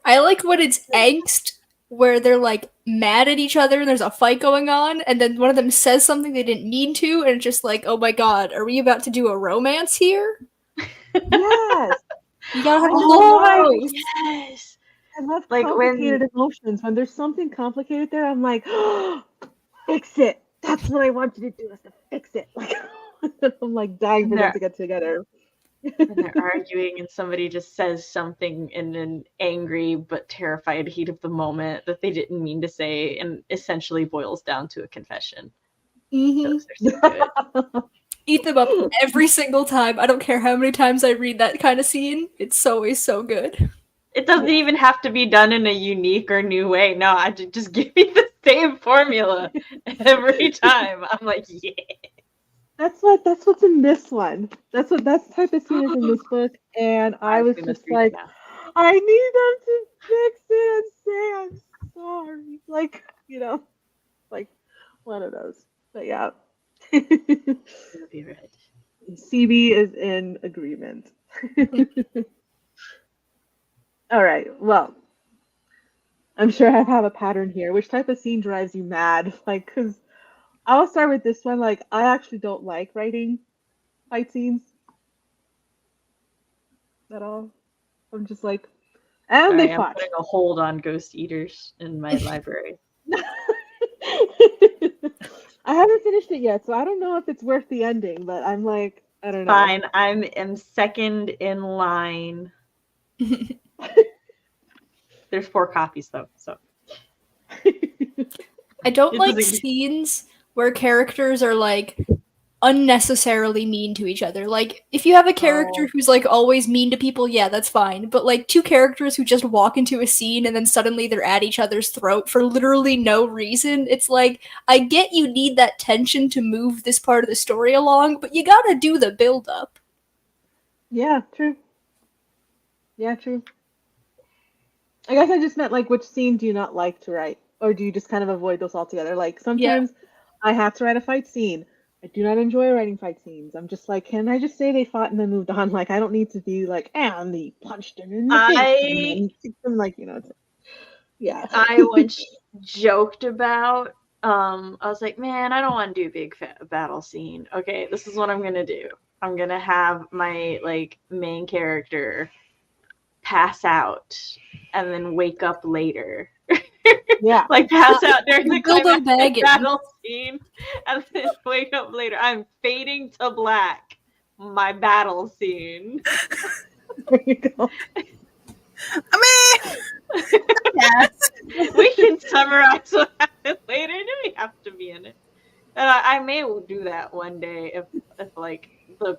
I like when it's angst where they're like mad at each other and there's a fight going on, and then one of them says something they didn't mean to, and it's just like, oh my god, are we about to do a romance here?
Yes.
You gotta have a
oh
little
yes.
I love
Like
complicated emotions. When there's something complicated there, I'm like, oh, fix it. That's what I want you to do, is to fix it. Like, I'm like dying for them to get together.
When they're arguing and somebody just says something in an angry but terrified heat of the moment that they didn't mean to say, and essentially boils down to a confession. Those are so good.
Eat them up every single time. I don't care how many times I read that kind of scene. It's always so good.
It doesn't even have to be done in a unique or new way. No, I just give me the same formula every time. I'm like, yeah.
That's what's in this one. That's the type of scene is in this book, and I was just like, I need them to fix it and say I'm sorry. Like, like one of those. But yeah.
Be right.
CB is in agreement. All right. Well, I'm sure I have a pattern here. Which type of scene drives you mad? Like, because I'll start with this one. Like, I actually don't like writing fight scenes at all. I'm just like, and
Sorry,
they
I'm
fought.
putting a hold on Ghost Eaters in my library.
I haven't finished it yet, so I don't know if it's worth the ending, but I'm like, I don't know.
Fine, I'm second in line. There's 4 copies though, so.
I don't like scenes where characters are like unnecessarily mean to each other. Like, if you have a character who's like always mean to people, yeah, that's fine. But like 2 characters who just walk into a scene and then suddenly they're at each other's throat for literally no reason, it's like, I get you need that tension to move this part of the story along, but you gotta do the build up.
Yeah, true. Yeah, true. I guess I just meant like, which scene do you not like to write? Or do you just kind of avoid those altogether? Like, sometimes I have to write a fight scene. I do not enjoy writing fight scenes. I'm just like, can I just say they fought and then moved on? Like, I don't need to be like, and they punched him in the face and then kicked him, like, yeah.
I once joked about, I was like, man, I don't want to do a big battle scene. Okay, this is what I'm going to do. I'm going to have my, like, main character pass out and then wake up later.
Yeah.
Like, pass out during the
climactic
battle scene and then wake up later. I'm fading to black. My battle scene.
There you go.
I mean, yes.
We can summarize what happened later. It doesn't have to be in it. And I may do that one day if like the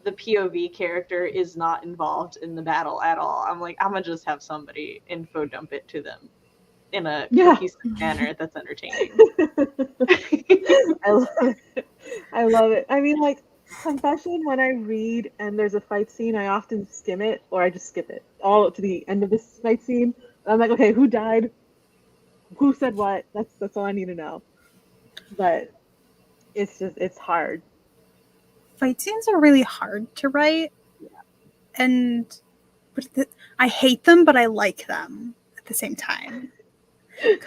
POV character is not involved in the battle at all. I'm like, I'm gonna just have somebody info dump it to them in a cohesive manner that's entertaining.
I love it. I mean, like, confession, when I read and there's a fight scene, I often skim it or I just skip it all to the end of this fight scene. And I'm like, okay, who died? Who said what? That's all I need to know. But it's hard.
Fight scenes are really hard to write. And I hate them, but I like them at the same time.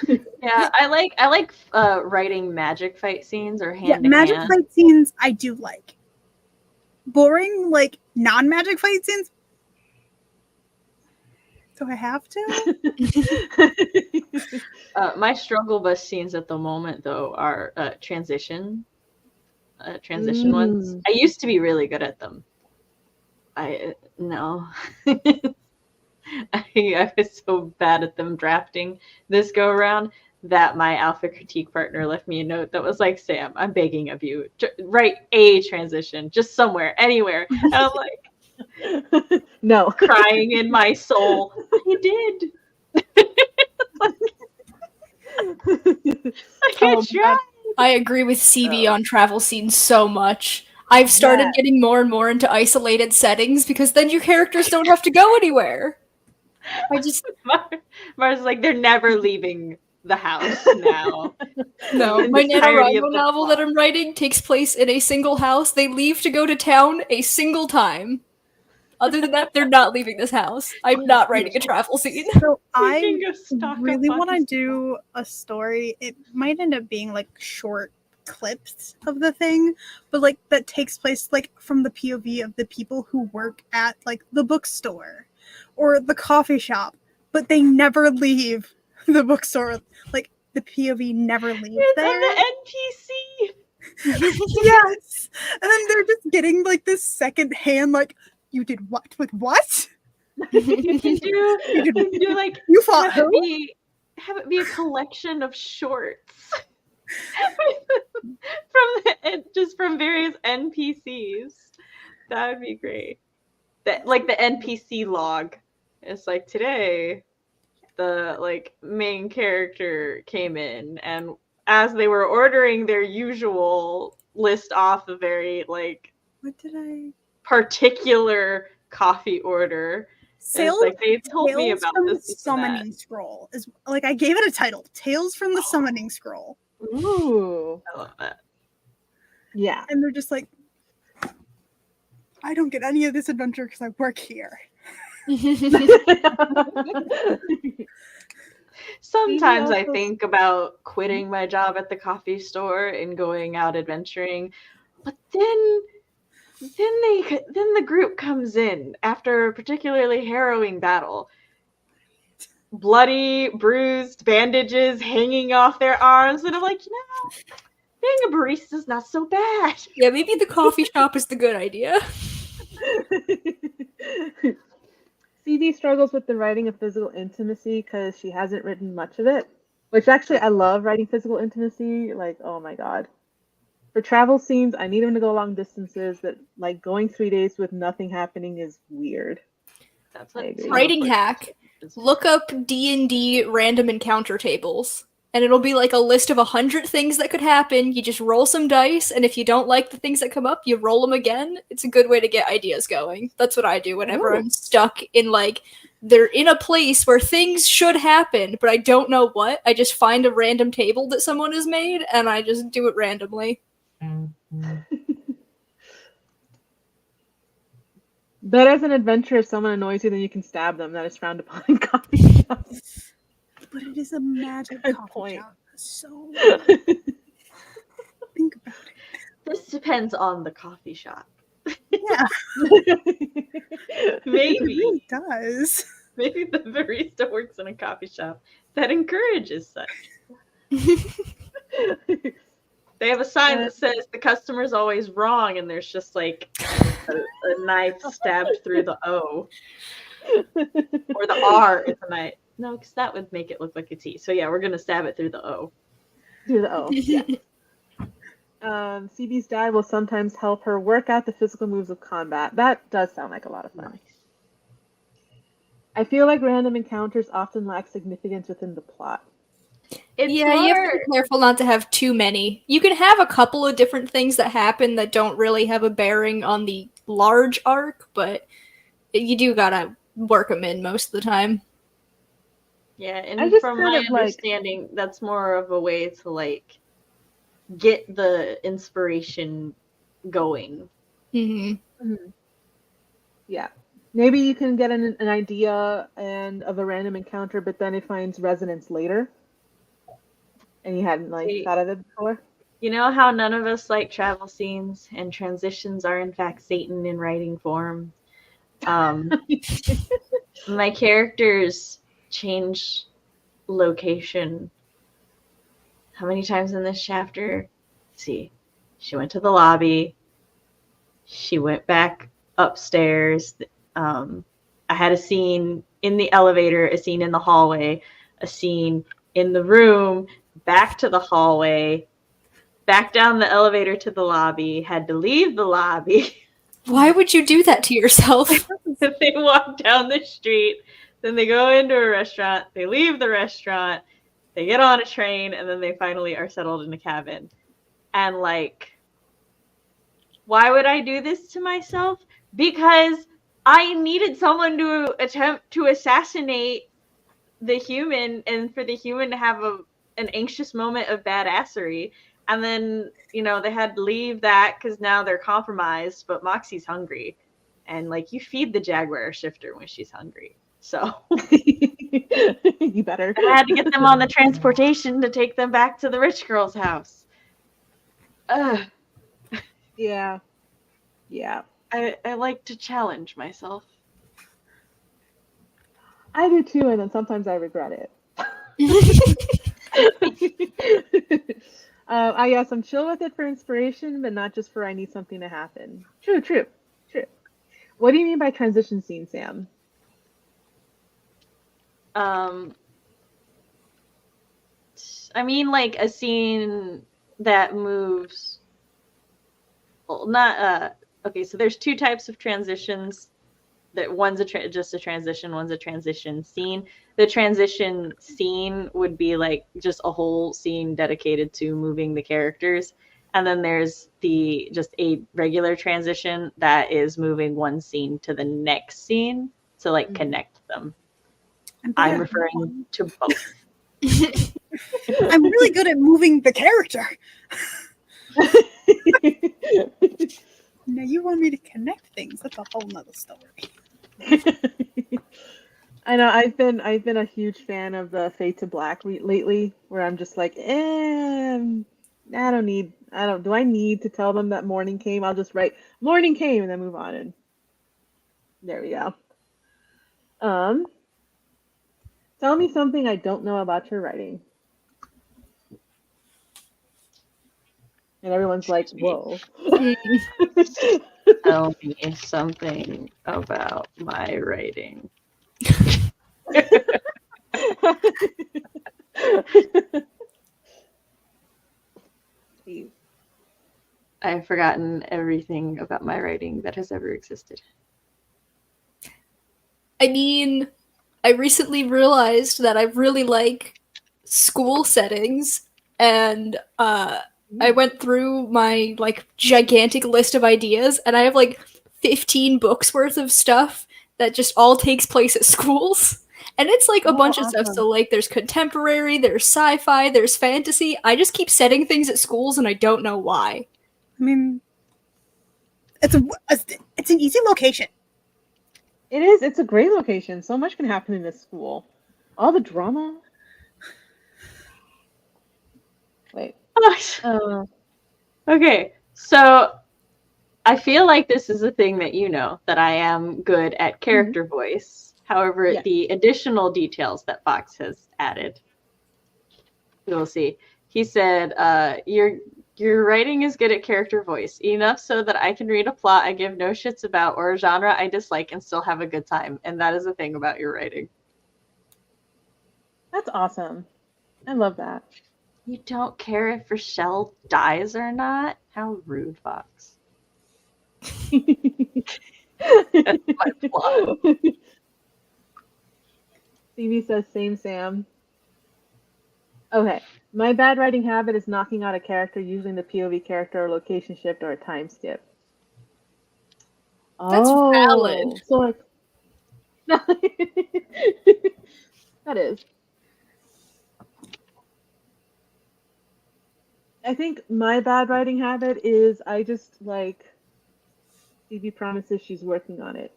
Yeah, I like writing magic fight scenes or hand to
magic
hand.
fight scenes I do like. Boring, like, non-magic fight scenes. Do I have to?
My struggle bus scenes at the moment, though, are transition ones. I used to be really good at them. No. I was so bad at them drafting this go around that my alpha critique partner left me a note that was like, Sam, I'm begging of you, write a transition, just somewhere, anywhere. And I'm like,
no,
crying in my soul. I did. I can
Oh,
try.
I agree with CB
Oh.
on travel scenes so much. I've started
Yeah.
getting more and more into isolated settings because then your characters don't have to go anywhere. I just
Mars is like, they're never leaving the house now.
no.
The
My
entirety of
NaNoWriMo
the
novel that
plot.
I'm writing takes place in a single house. They leave to go to town a single time. Other than that, they're not leaving this house. I'm not writing a travel scene.
So
We
I
can go stock up
really
on
want to
stuff.
do a story. It might end up being like short clips of the thing, but like that takes place like from the POV of the people who work at like the bookstore or the coffee shop, but they never leave the bookstore. Like the POV never leaves
It's
there.
the NPC.
Yes, and then they're just getting like this second hand, like you did what with what?
You can do like
You fought
have
who?
it be a collection of shorts from various NPCs. That would be great. That like the NPC log. It's like today the like main character came in, and as they were ordering their usual list off a very like
What did I?
particular coffee order.
Sales,
It's like they told me
Tales
about
from the
this and that.
Summoning Scroll is like I gave it a title. Tales from the Summoning Scroll,
Ooh.
I love that.
Yeah.
and they're just like, I don't get any of this adventure because I work here.
Sometimes I
also-
think about quitting my job at the coffee store and going out adventuring, but then the group comes in after a particularly harrowing battle. Bloody, bruised, bandages hanging off their arms, and I'm like, being a barista's not so bad.
Yeah, maybe the coffee shop is the good idea.
CD struggles with the writing of physical intimacy because she hasn't written much of it. Which actually, I love writing physical intimacy. Like, oh my god. For travel scenes, I need them to go long distances. But like going 3 days with nothing happening is weird.
That's
I
what
agree.
Writing hack. Look up D&D random encounter tables. And it'll be like a list of 100 things that could happen. You just roll some dice, and if you don't like the things that come up, you roll them again. It's a good way to get ideas going. That's what I do whenever I'm stuck in like, they're in a place where things should happen, but I don't know what. I just find a random table that someone has made, and I just do it randomly.
But as an adventurer, if someone annoys you, then you can stab them. That is frowned upon in coffee shops.
But it is a magic
Good
coffee
point.
shop. So think about it.
This depends on the coffee shop.
Yeah, it
Maybe.
really does.
Maybe the barista works in a coffee shop that encourages such. They have a sign that says the customer's always wrong, and there's just like a knife stabbed through the O. Or the R is a knife. No, because that would make it look like a T. So yeah, we're going to stab it through the O.
Do the O. Yeah. CB's dad will sometimes help her work out the physical moves of combat. That does sound like a lot of fun. I feel like random encounters often lack significance within the plot.
It's
Yeah, you have to be careful not to have too many. You can have a couple of different things that happen that don't really have a bearing on the large arc, but you do gotta work them in most of the time.
Yeah,
I
and
just
from
kind
my
of, like-
understanding, that's more of a way to like get the inspiration going.
Mm-hmm.
Yeah. Maybe you can get an idea of a random encounter, but then it finds resonance later. And you hadn't thought of it before?
You know how none of us like travel scenes and transitions are in fact Satan in writing form? My characters change location. How many times in this chapter? Let's see. She went to the lobby. She went back upstairs. I had a scene in the elevator, a scene in the hallway, a scene in the room, back to the hallway, back down the elevator to the lobby, had to leave the lobby.
Why would you do that to yourself?
They walked down the street, Then they go into a restaurant, they leave the restaurant, they get on a train, and then they finally are settled in a cabin. And like, why would I do this to myself? Because I needed someone to attempt to assassinate the human and for the human to have an anxious moment of badassery. And then, you know, they had to leave that because now they're compromised, but Moxie's hungry. And like, you feed the Jaguar shifter when she's hungry. So
You better.
I had to get them on the transportation to take them back to the rich girl's house. Ugh.
Yeah. Yeah.
I like to challenge myself.
I do too, and then sometimes I regret it. I guess I'm chill with it for inspiration, but not just for I need something to happen. True. What do you mean by transition scene, Sam?
I mean like a scene that moves. Well, not okay. So there's two types of transitions. That one's just a transition, one's a transition scene. The transition scene would be like just a whole scene dedicated to moving the characters, and then there's just a regular transition that is moving one scene to the next scene to like connect them. I'm referring to both.
I'm really good at moving the character. Now you want me to connect things. That's a whole nother story.
I know I've been a huge fan of the Fade to Black lately, where I'm just like, do I need to tell them that morning came? I'll just write morning came and then move on, and there we go. Tell me something I don't know about your writing. And everyone's like, whoa.
Tell me something about my writing. I've forgotten everything about my writing that has ever existed.
I mean, I recently realized that I really like school settings, and I went through my like gigantic list of ideas, and I have like 15 books worth of stuff that just all takes place at schools. And it's like a bunch of stuff. So like there's contemporary, there's sci-fi, there's fantasy. I just keep setting things at schools and I don't know why.
I mean, it's an easy location.
It is. It's a great location. So much can happen in this school. All the drama. Wait.
Okay, so I feel like this is a thing that you know, that I am good at character voice. However,
Yes.
the additional details that Fox has added, you'll see. He said, your writing is good at character voice, enough so that I can read a plot I give no shits about or a genre I dislike and still have a good time. And that is the thing about your writing.
That's awesome. I love that.
You don't care if Rochelle dies or not? How rude, Fox. That's my plot.
Stevie says, same Sam. Okay. My bad writing habit is knocking out a character using the POV character or location shift or a time skip.
That's valid.
So like, that is. I think my bad writing habit is I just like, Stevie promises she's working on it.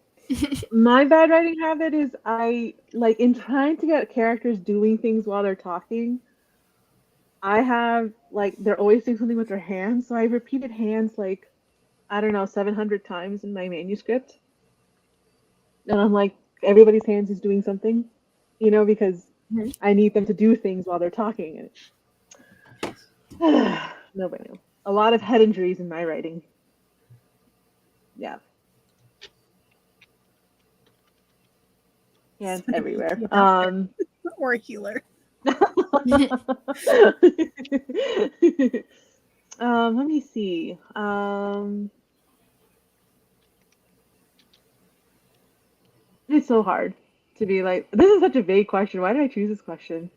My bad writing habit is I like in trying to get characters doing things while they're talking. I have like they're always doing something with their hands, so I repeated hands like I don't know 700 times in my manuscript, and I'm like everybody's hands is doing something, you know, because I need them to do things while they're talking. And nobody knows. A lot of head injuries in my writing. Yeah. Hands everywhere.
Or a healer.
Let me see. It's so hard to be like, this is such a vague question. Why did I choose this question?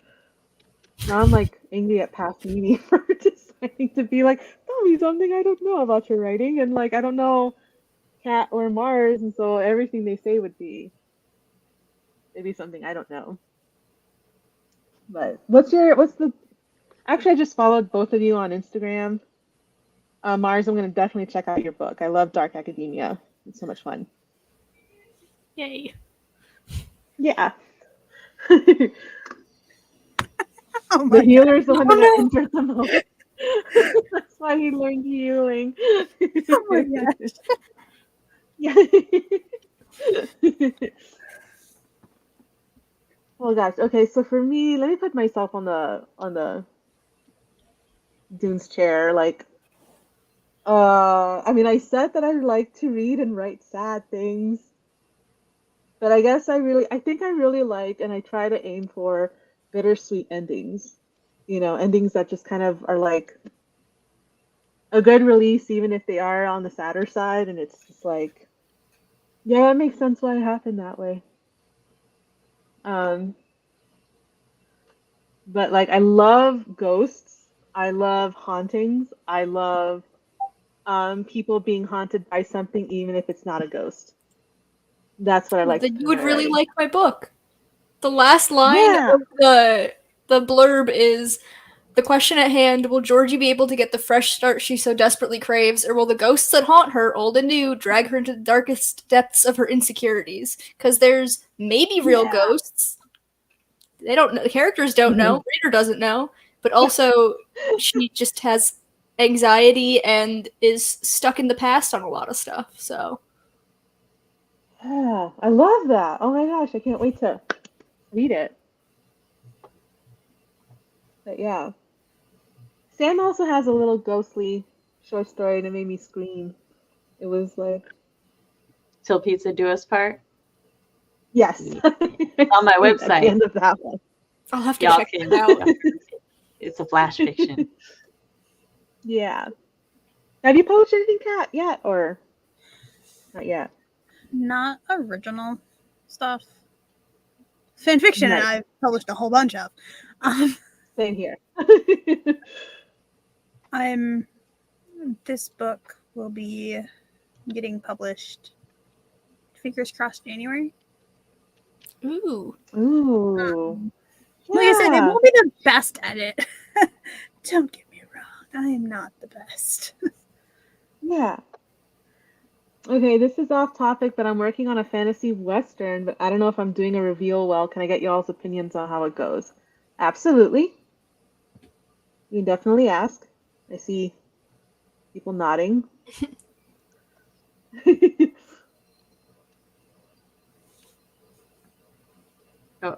Now I'm like angry at past Mimi for deciding to be like, tell me something I don't know about your writing, and like I don't know Kat or Mars, and so everything they say would be maybe something I don't know. But what's the actually I just followed both of you on Instagram. Mars, I'm gonna definitely check out your book. I love dark academia. It's so much fun.
Yay.
Yeah.
Oh my
The healer is the one that
no.
got injured the most. That's why he learned healing.
Oh my gosh.
Yeah. Oh gosh. Okay, so for me, let me put myself on the Dune's chair. Like, I mean, I said that I like to read and write sad things, but I guess I think I really like, and I try to aim for bittersweet endings. You know, endings that just kind of are like a good release, even if they are on the sadder side, and it's just like, yeah, it makes sense why it happened that way. Um, but like, I love ghosts. I love hauntings. I love people being haunted by something, even if it's not a ghost. That's what I like to
Then
do
you
in
would
my
really
writing.
like my book. The last line
Yeah.
of the blurb is, the question at hand, will Georgie be able to get the fresh start she so desperately craves, or will the ghosts that haunt her, old and new, drag her into the darkest depths of her insecurities? Because there's maybe real
Yeah.
ghosts. They don't know. The characters don't know. Reader doesn't know. But also, she just has anxiety and is stuck in the past on a lot of stuff. So
Yeah, I love that. Oh my gosh, I can't wait to read it. But yeah. Sam also has a little ghostly short story that made me scream. It was like,
Till Pizza Do Us Part.
yes.
On my
At the
website.
end of that one.
I'll have to
Y'all
check
can.
that out.
It's a flash fiction.
Yeah. Have you published anything, Kat, yet? Or not yet?
Not original stuff. Fanfiction,
Nice.
I've published a whole bunch of.
Same here.
This book will be getting published, fingers crossed, January.
Ooh.
Ooh.
Like I said, it
Yeah.
won't be the best at it. Don't get me wrong. I am not the best.
Yeah. Okay, this is off topic, but I'm working on a fantasy western, but I don't know if I'm doing a reveal well. Can I get y'all's opinions on how it goes? Absolutely. You can definitely ask. I see people nodding.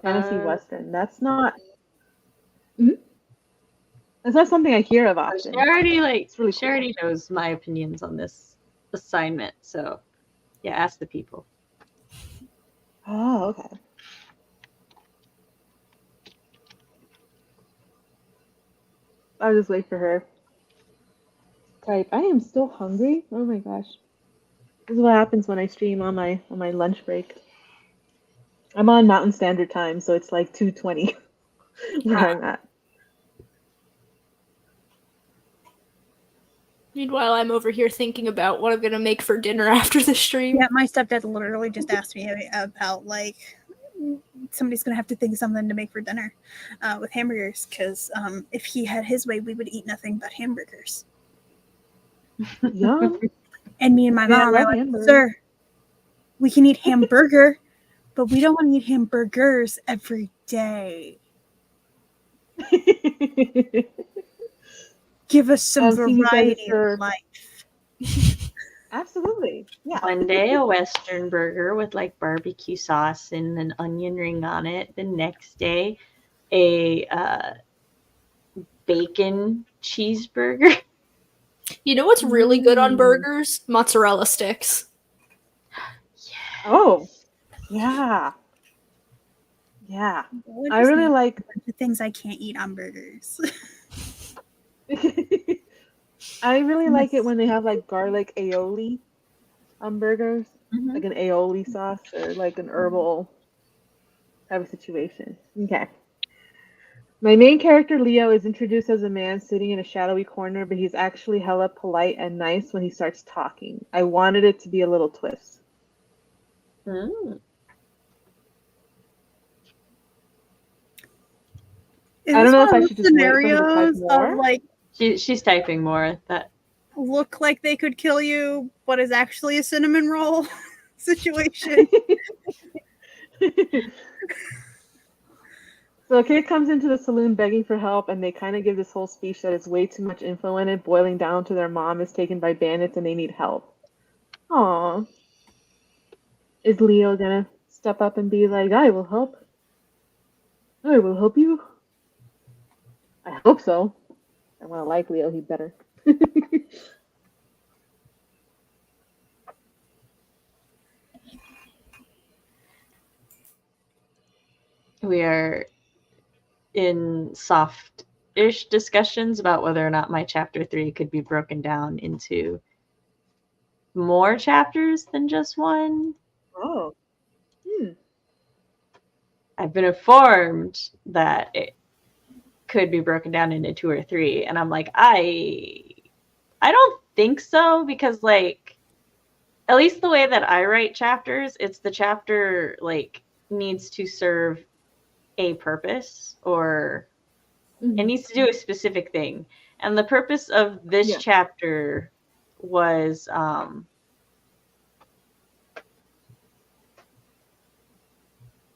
Fantasy western. That's not. Mhm. That's not something I hear of often.
She already
It's really
she
cool.
already knows my opinions on this assignment, so yeah, ask the people.
Oh, okay. I'll just wait for her. Type. I am still hungry. Oh my gosh. This is what happens when I stream on my lunch break. I'm on Mountain Standard Time, so it's like 2:20 where I'm at.
Meanwhile, I'm over here thinking about what I'm gonna make for dinner after the stream.
Yeah, my stepdad literally just asked me about, like, somebody's gonna have to think of something to make for dinner with hamburgers, because if he had his way, we would eat nothing but hamburgers.
Yum.
And me and my
Yeah, I
mom are
love
like,
hamburgers.
sir, we can eat hamburger, but we don't want to eat hamburgers every day. Give us some
seeing you guys
variety
for-
in life.
Absolutely. Yeah.
One day a Western burger with like barbecue sauce and an onion ring on it. The next day a bacon cheeseburger.
You know what's really good on burgers? Mozzarella sticks.
Oh. Yeah. Yeah. I really like
the things I can't eat on burgers.
I really like it when they have like garlic aioli on burgers, like an aioli sauce or like an herbal type of situation. Okay. My main character, Leo, is introduced as a man sitting in a shadowy corner, but he's actually hella polite and nice when he starts talking. I wanted it to be a little twist.
Mm.
Is
I
this
don't know
one
if
of
I
those
should just wait for her to type
scenarios
more.
of like
She's typing more. That
look like they could kill you, but is actually a cinnamon roll situation?
So a kid comes into the saloon begging for help, and they kind of give this whole speech that is way too much info in it, boiling down to their mom is taken by bandits and they need help. Aww. Is Leo gonna step up and be like, I will help? I will help you? I hope so. I want to like Leo, he better.
we are in soft-ish discussions about whether or not my chapter 3 could be broken down into more chapters than just one.
Oh.
I've been informed that it could be broken down into 2 or 3, and I'm like, I don't think so, because like at least the way that I write chapters, it's the chapter like needs to serve a purpose, or it needs to do a specific thing. And the purpose of this chapter was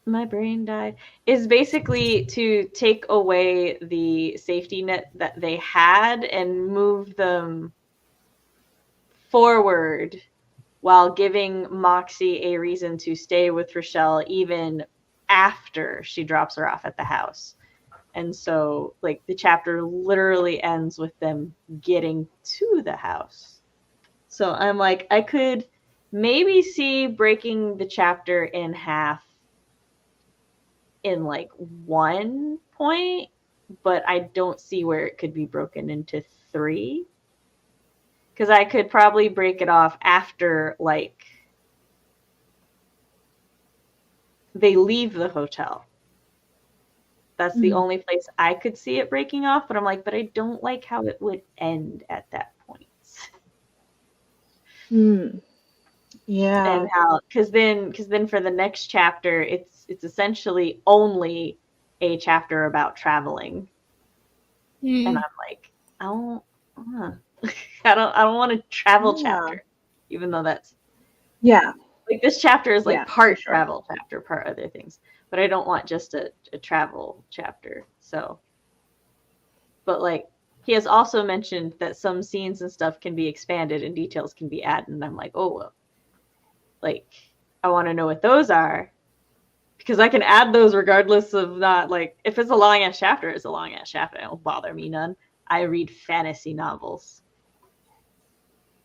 my brain died, is basically to take away the safety net that they had and move them forward while giving Moxie a reason to stay with Rochelle even after she drops her off at the house. And so like the chapter literally ends with them getting to the house. So I'm like, I could maybe see breaking the chapter in half in like one point, but I don't see where it could be broken into 3. Because I could probably break it off after like they leave the hotel. That's the only place I could see it breaking off, but I'm like, but I don't like how it would end at that point.
Yeah.
And how, because then for the next chapter, it's essentially only a chapter about traveling, and I'm like, I don't want a travel chapter, even though that's like this chapter is like part travel chapter, part other things, but I don't want just a travel chapter. So, but like he has also mentioned that some scenes and stuff can be expanded and details can be added, and I'm like, oh well, like I want to know what those are, because I can add those regardless of not like, if it's a long ass chapter, it's a long ass chapter. It won't bother me none. I read fantasy novels.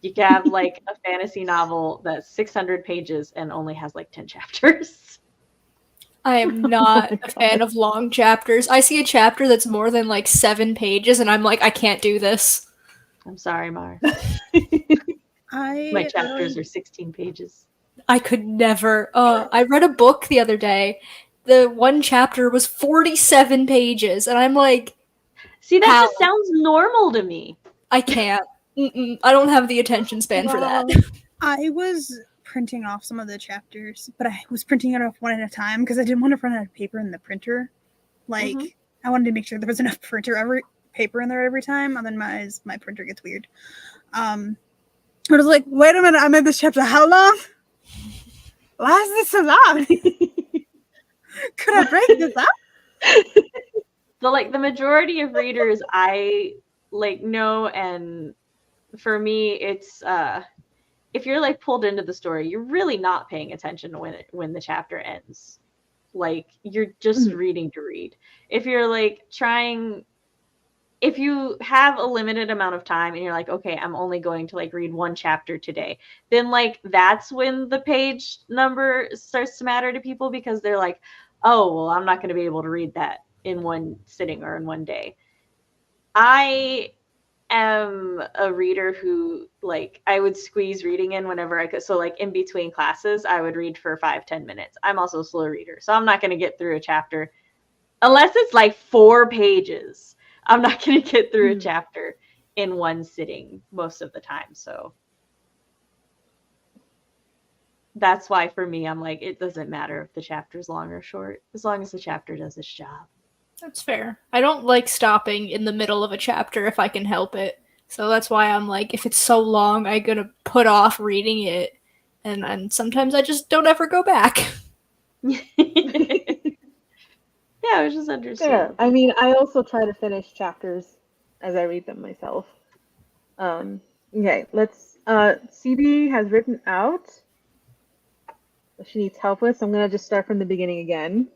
You can have like a fantasy novel that's 600 pages and only has like 10 chapters.
I am not a fan of long chapters. I see a chapter that's more than like 7 pages and I'm like, I can't do this.
I'm sorry, Mar.
My
My chapters are 16 pages.
I could never. I read a book the other day. The one chapter was 47 pages, and I'm like,
see, that
how?
just sounds normal to me.
I can't. I don't have the attention span for that.
I was printing off some of the chapters, but I was printing it off one at a time because I didn't want to run out of paper in the printer. Like, I wanted to make sure there was enough paper in there every time, and then my printer gets weird. I was like, wait a minute, I'm in this chapter. How long? Why is this so long? Could I break this up?
But like the majority of readers I like know, and for me it's if you're like pulled into the story, you're really not paying attention to when the chapter ends. Like you're just reading to read. If you're like if you have a limited amount of time and you're like, okay, I'm only going to like read one chapter today, then like that's when the page number starts to matter to people, because they're like, oh, well, I'm not going to be able to read that in one sitting or in one day. I am a reader who, like, I would squeeze reading in whenever I could. So, like, in between classes, I would read for 5-10 minutes. I'm also a slow reader, so I'm not going to get through a chapter unless it's like 4 pages. I'm not going to get through a chapter in one sitting most of the time. So that's why for me, I'm like, it doesn't matter if the chapter's long or short, as long as the chapter does its job.
That's fair. I don't like stopping in the middle of a chapter if I can help it. So that's why I'm like, if it's so long, I'm gonna put off reading it. And sometimes I just don't ever go back.
Yeah, it was just
Yeah,
understandable.
I mean, I also try to finish chapters as I read them myself. Okay, let's. CB has written out what she needs help with, so I'm gonna just start from the beginning again.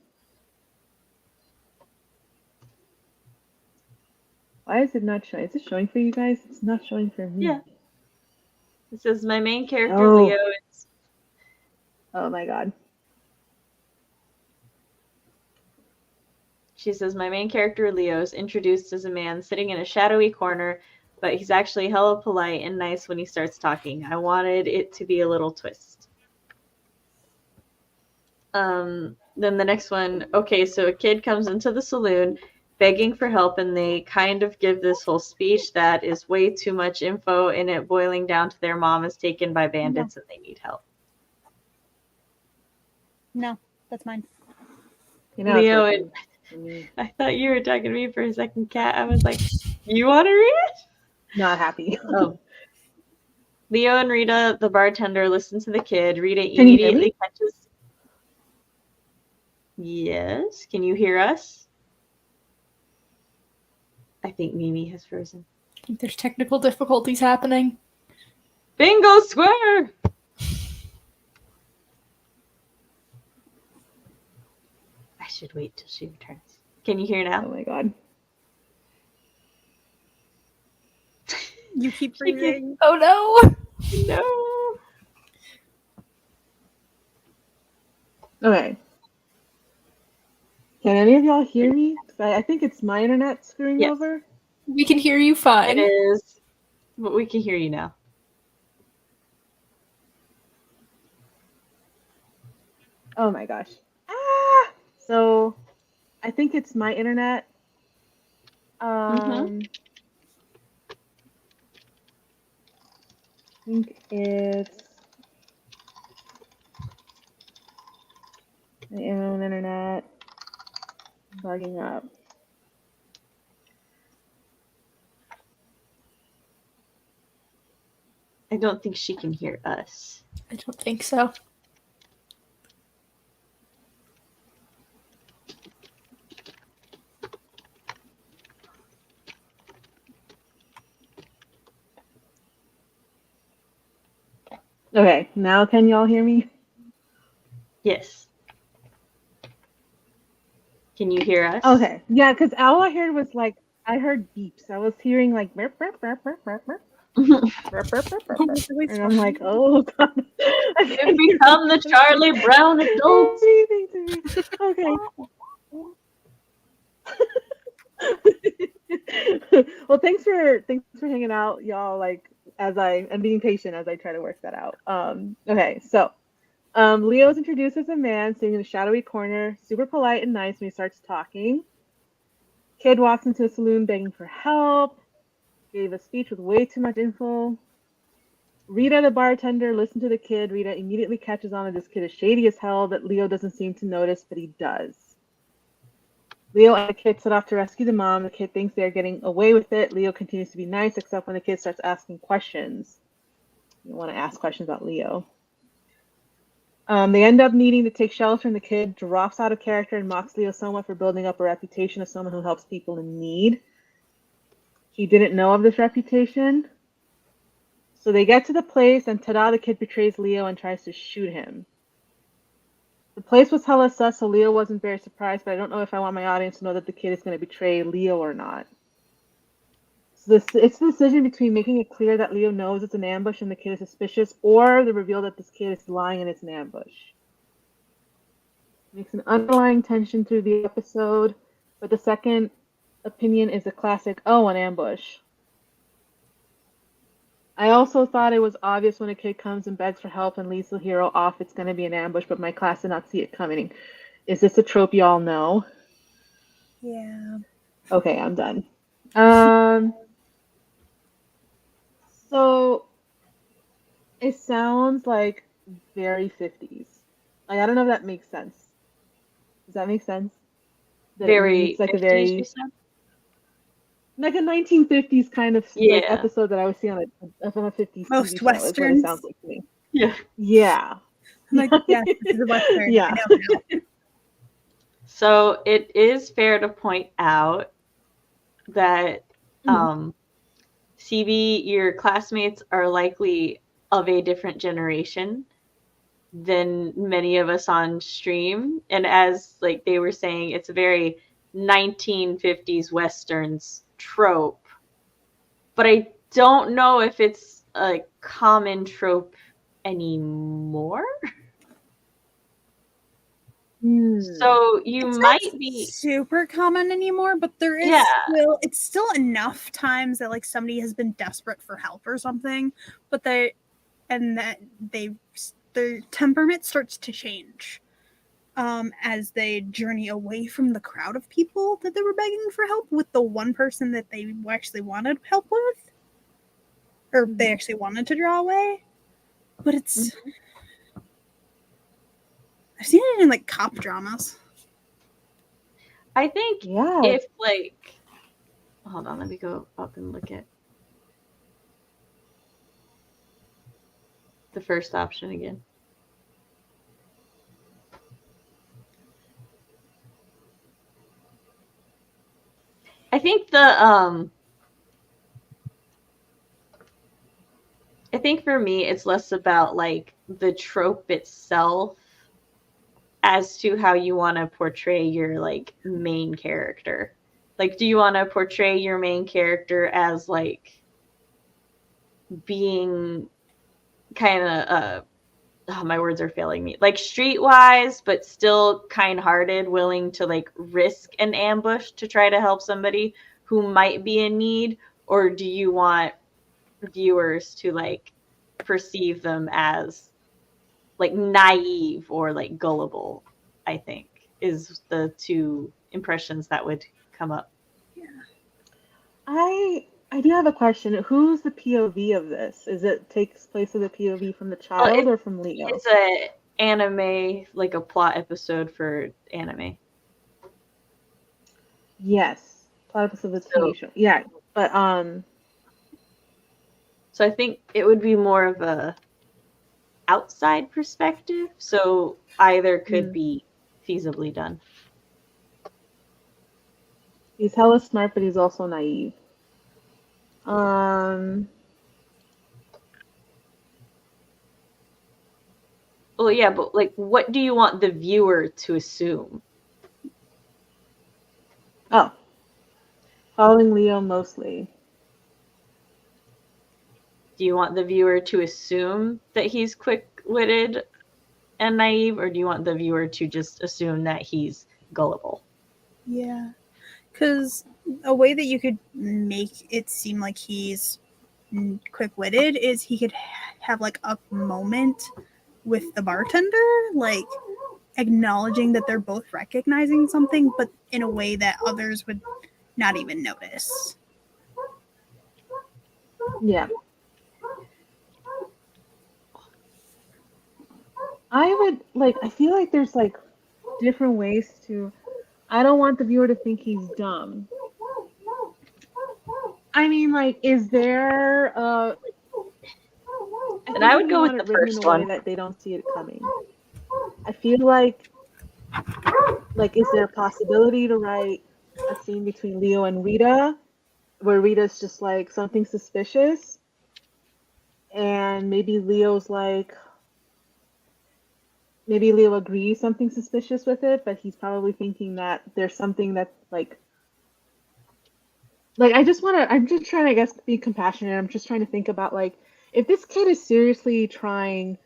Why is it not showing? Is it showing for you guys? It's not showing for me.
Yeah. It says my main character,
Oh.
Leo.
Oh my god.
She says, my main character, Leo, is introduced as a man sitting in a shadowy corner, but he's actually hella polite and nice when he starts talking. I wanted it to be a little twist. Then the next one, okay, so a kid comes into the saloon begging for help, and they kind of give this whole speech that is way too much info, and it boiling down to their mom is taken by bandits and they need help.
No, that's mine.
You know,
Leo,
it's for me.
I thought you were talking to me for a second, Kat. I was like, you want to read it?
Not happy.
Oh. Leo and Rita, the bartender, listen to the kid. Rita
Can you hear
immediately
me?
catches. Yes. Can you hear us? I think Mimi has frozen.
I think there's technical difficulties happening.
Bingo square! I should wait till she returns. Can you hear
Oh
now?
my god.
You keep freezing.
Oh no!
No.
Okay. Can any of y'all hear me? 'Cause I think it's my internet screwing
Yes.
over.
We can hear you
It
fine.
is. But we can hear you now.
Oh my gosh. Ah! So, I think it's my internet. I think it's my own internet bugging up.
I don't think she can hear us.
I don't think so.
Okay, now can y'all hear me?
Yes. Can you hear us?
Okay, yeah, because all I heard was like, I heard beeps. I was hearing like, burp, burp, burp, burp, burp, burp. Burp, burp, burp, burp, burp.
That's really
And I'm like, oh god. I
You've
can't hear
become the Charlie Brown adults.
anything to me. Okay. Well, thanks for hanging out, y'all. Like, as I am being patient as I try to work that out. Okay, so Leo is introduced as a man sitting in a shadowy corner, super polite and nice when he starts talking. Kid walks into a saloon begging for help. Gave a speech with way too much info. Rita, the bartender, listened to the kid. Rita immediately catches on that this kid is shady as hell, that Leo doesn't seem to notice, but he does. Leo and the kid set off to rescue the mom. The kid thinks they're getting away with it. Leo continues to be nice, except when the kid starts asking questions. You want to ask questions about Leo. They end up needing to take shelter, and the kid drops out of character and mocks Leo somewhat for building up a reputation as someone who helps people in need. He didn't know of this reputation. So they get to the place, and ta-da, the kid betrays Leo and tries to shoot him. The place was hella sus, so Leo wasn't very surprised, but I don't know if I want my audience to know that the kid is going to betray Leo or not. So it's the decision between making it clear that Leo knows it's an ambush and the kid is suspicious, or the reveal that this kid is lying and it's an ambush. It makes an underlying tension through the episode, but the second opinion is a classic, oh, an ambush. I also thought it was obvious when a kid comes and begs for help and leads the hero off, it's going to be an ambush, but my class did not see it coming. Is this a trope y'all know?
Yeah.
Okay, I'm done. Um, so it sounds like very 50s. Like, I don't know if that makes sense. Does that make sense? That it
Very
reads like a
50s, you
very,
said?
like a 1950s kind of like
Yeah.
episode that I would see on a 50s
Most
TV show is what it
Westerns.
sounds like to me.
Yeah.
Yeah.
I'm like, yes, this is a Western.
Yeah.
I know now.
So it is fair to point out that CB, your classmates are likely of a different generation than many of us on stream. And as like they were saying, it's a very 1950s Westerns trope. But I don't know if it's a common trope anymore. So you
It's
might
not
be
super common anymore, but there is still, it's still enough times that like somebody has been desperate for help or something, but their temperament starts to change as they journey away from the crowd of people that they were begging for help with the one person that they actually wanted help with, or they actually wanted to draw away. But it's I've seen it in like cop dramas.
I think
Yeah.
if like, hold on, let me go up and look at the first option again. I think I think for me it's less about like the trope itself as to how you want to portray your like main character. Like, do you want to portray your main character as like being kind of oh, my words are failing me, like streetwise but still kind-hearted, willing to like risk an ambush to try to help somebody who might be in need? Or do you want viewers to like perceive them as like naive or like gullible? I think is the two impressions that would come up.
I do have a question. Who's the POV of this? Is it takes place of the POV from the child or from Leo?
It's a anime, like a plot episode for anime.
Yes, plot episode of the TV show. Yeah, but
so I think it would be more of a outside perspective. So either could be feasibly done.
He's hella smart, but he's also naive.
Well, yeah, but like, what do you want the viewer to assume?
Oh, following Leo mostly.
Do you want the viewer to assume that he's quick-witted and naive, or do you want the viewer to just assume that he's gullible?
Yeah, because a way that you could make it seem like he's quick-witted is he could have like a moment with the bartender, like acknowledging that they're both recognizing something, but in a way that others would not even notice.
Yeah. I would like, I feel like there's like different ways to, I don't want the viewer to think he's dumb. I mean, like, is there
and I would go with the first one.
That they don't see it coming. I feel like is there a possibility to write a scene between Leo and Rita where Rita's just like something suspicious and maybe Leo's like, maybe Leo agrees something suspicious with it, but he's probably thinking that there's something that's like I'm just trying to, I guess, be compassionate. I'm just trying to think about like, if this kid is seriously trying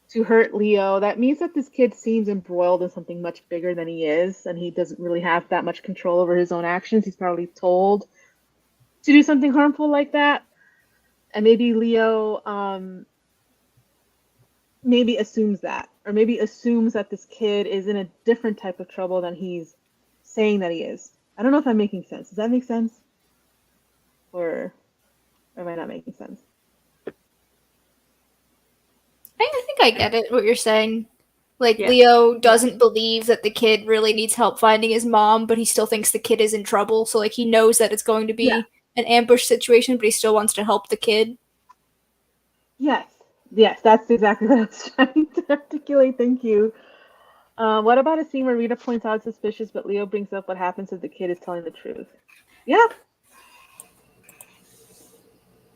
to hurt Leo, that means that this kid seems embroiled in something much bigger than he is, and he doesn't really have that much control over his own actions. He's probably told to do something harmful like that. And maybe Leo maybe assumes that, or maybe assumes that this kid is in a different type of trouble than he's saying that he is. I don't know if I'm making sense. Does that make sense? Or am I not making sense?
I think I get it, what you're saying. Like,
Yeah.
Leo doesn't believe that the kid really needs help finding his mom, but he still thinks the kid is in trouble. So, like, he knows that it's going to be an ambush situation, but he still wants to help the kid.
Yes. Yes, that's exactly what I was trying to articulate. Thank you. What about a scene where Rita points out suspicious, but Leo brings up what happens if the kid is telling the truth? Yeah.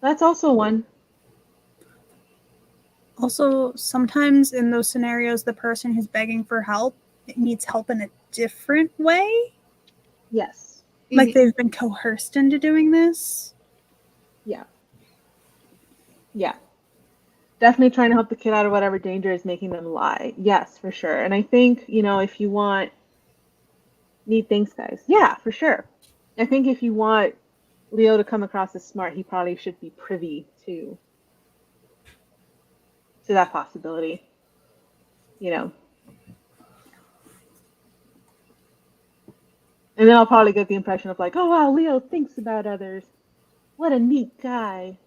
That's also one.
Also, sometimes in those scenarios, the person who's begging for help needs help in a different way.
Yes.
Like they've been coerced into doing this.
Yeah. Yeah. Definitely trying to help the kid out of whatever danger is making them lie. Yes, for sure. And I think, if you want neat things, guys. Yeah, for sure. I think if you want Leo to come across as smart, he probably should be privy to that possibility. And then I'll probably get the impression of like, oh wow, Leo thinks about others. What a neat guy.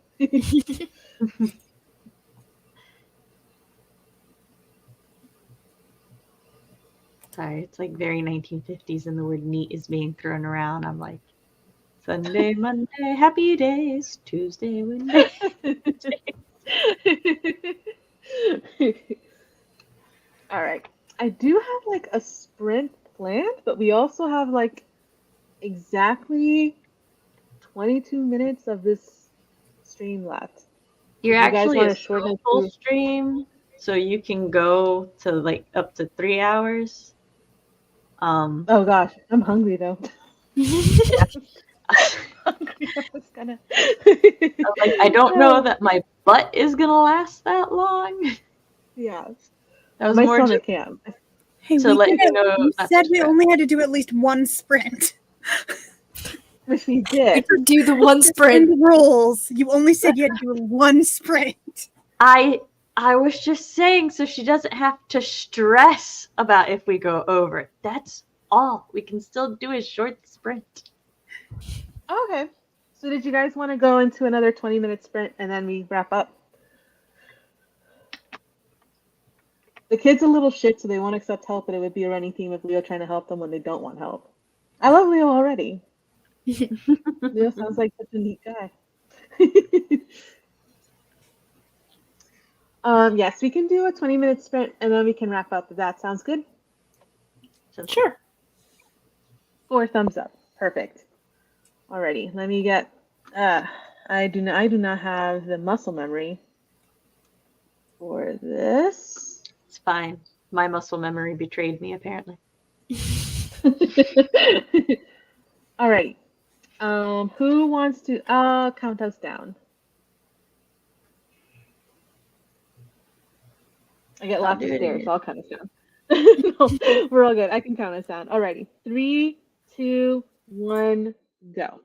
Sorry, it's like very 1950s and the word neat is being thrown around. I'm like, Sunday, Monday, happy days. Tuesday, Wednesday.
All right. I do have like a sprint planned, but we also have like exactly 22 minutes of this stream left.
You're
You guys
actually
want
a
to shorten it
social
to...
stream, so you can go to like up to 3 hours.
Oh gosh, I'm hungry though.
I don't know that my butt is gonna last that long.
Yeah.
That was
My
more
stomach
just
can.
Hey,
to let you know.
you
not
said
to
we
stress.
only had to do at least one sprint.
Which we did.
Do the one
In
sprint.
the rules, you only said you had to do one sprint.
I was just saying so she doesn't have to stress about if we go over. That's all. We can still do a short sprint.
Okay. So did you guys want to go into another 20-minute sprint and then we wrap up? The kid's a little shit, so they won't accept help, but it would be a running theme of Leo trying to help them when they don't want help. I love Leo already. Leo sounds like such a neat guy. Yes, we can do a 20-minute sprint and then we can wrap up if that sounds good.
Sure.
4 thumbs up. Perfect. Alrighty, let me get I do not have the muscle memory for this.
It's fine. My muscle memory betrayed me, apparently.
Alrighty. Who wants to count us down? I get lots of stares, so I'll count us down. No, we're all good. I can count us down. Alrighty. 3, 2, 1, go.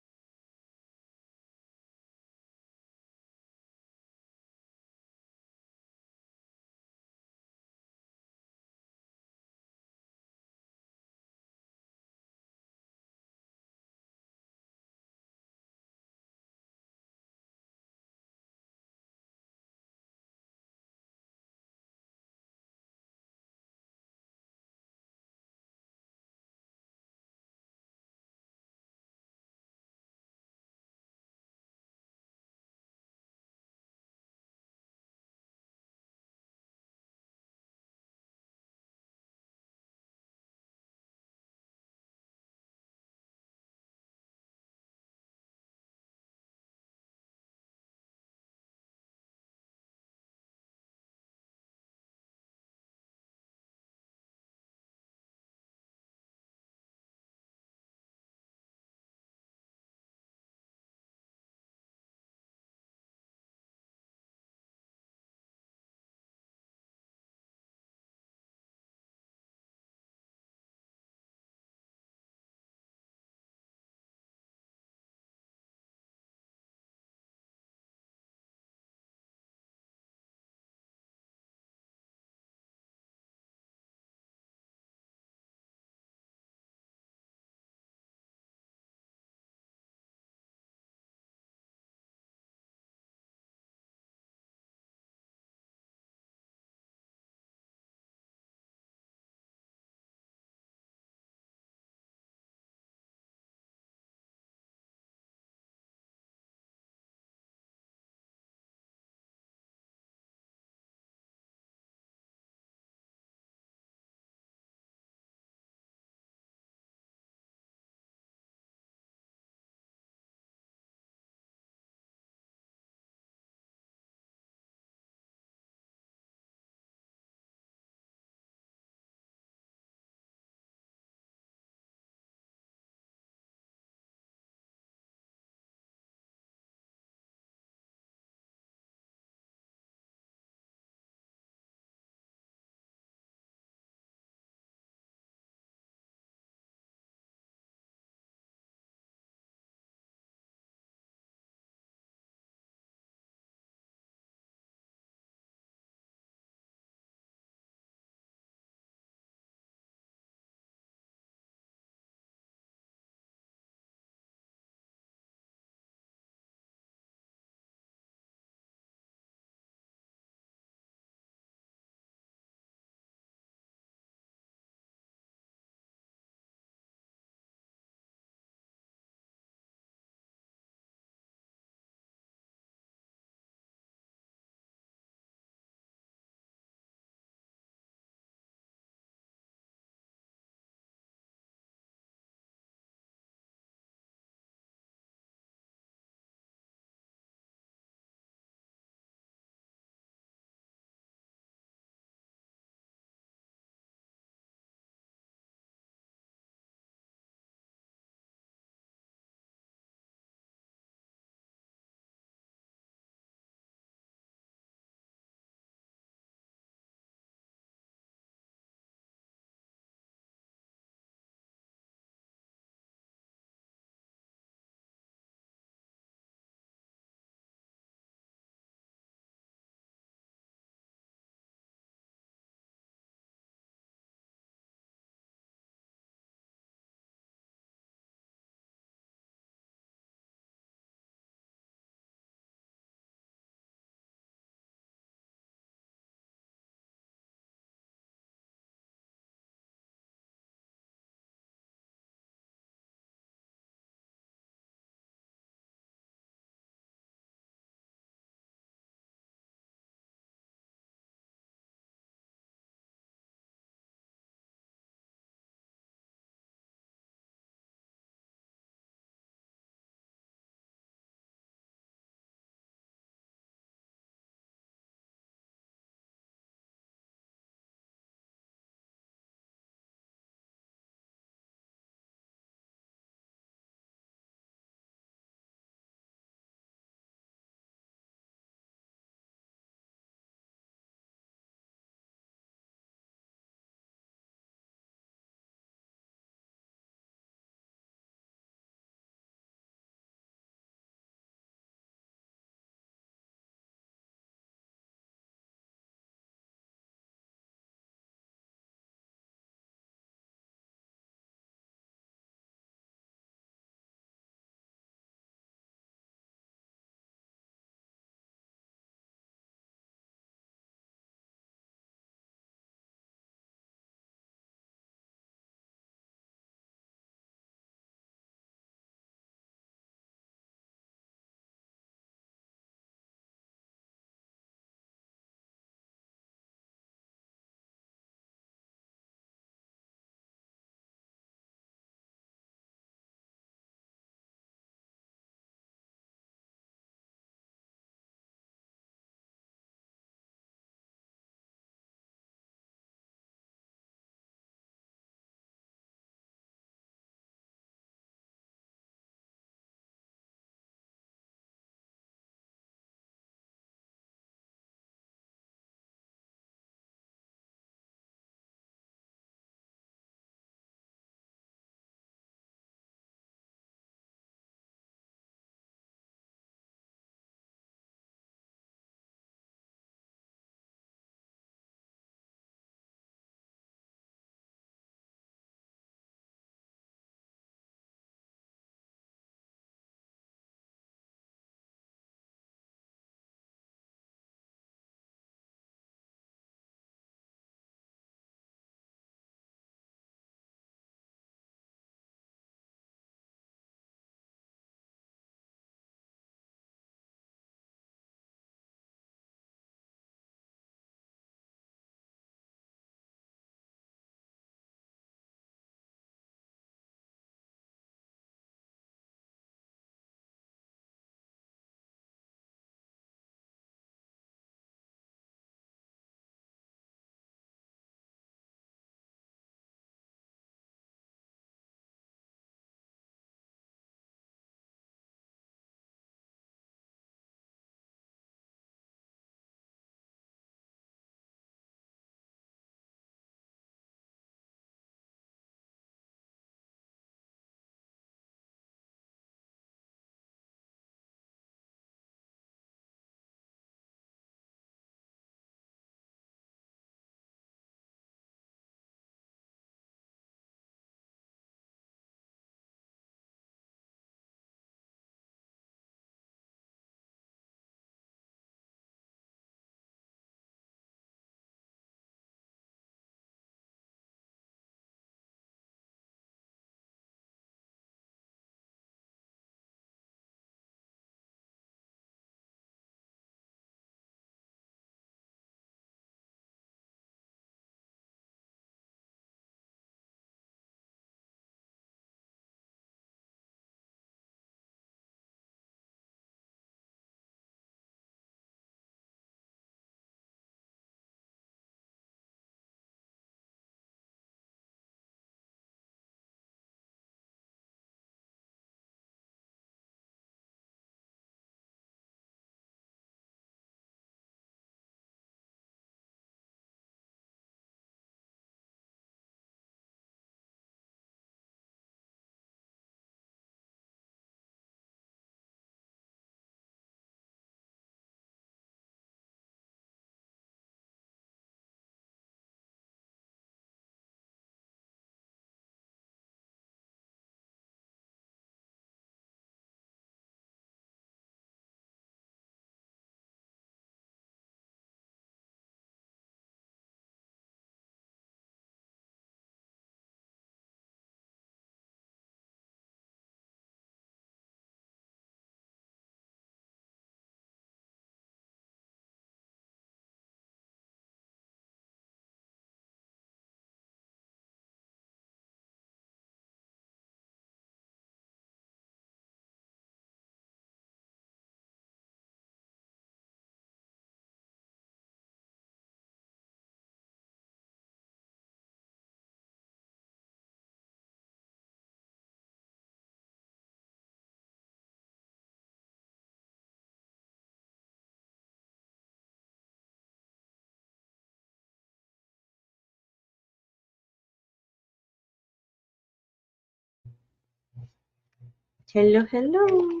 Hello, hello.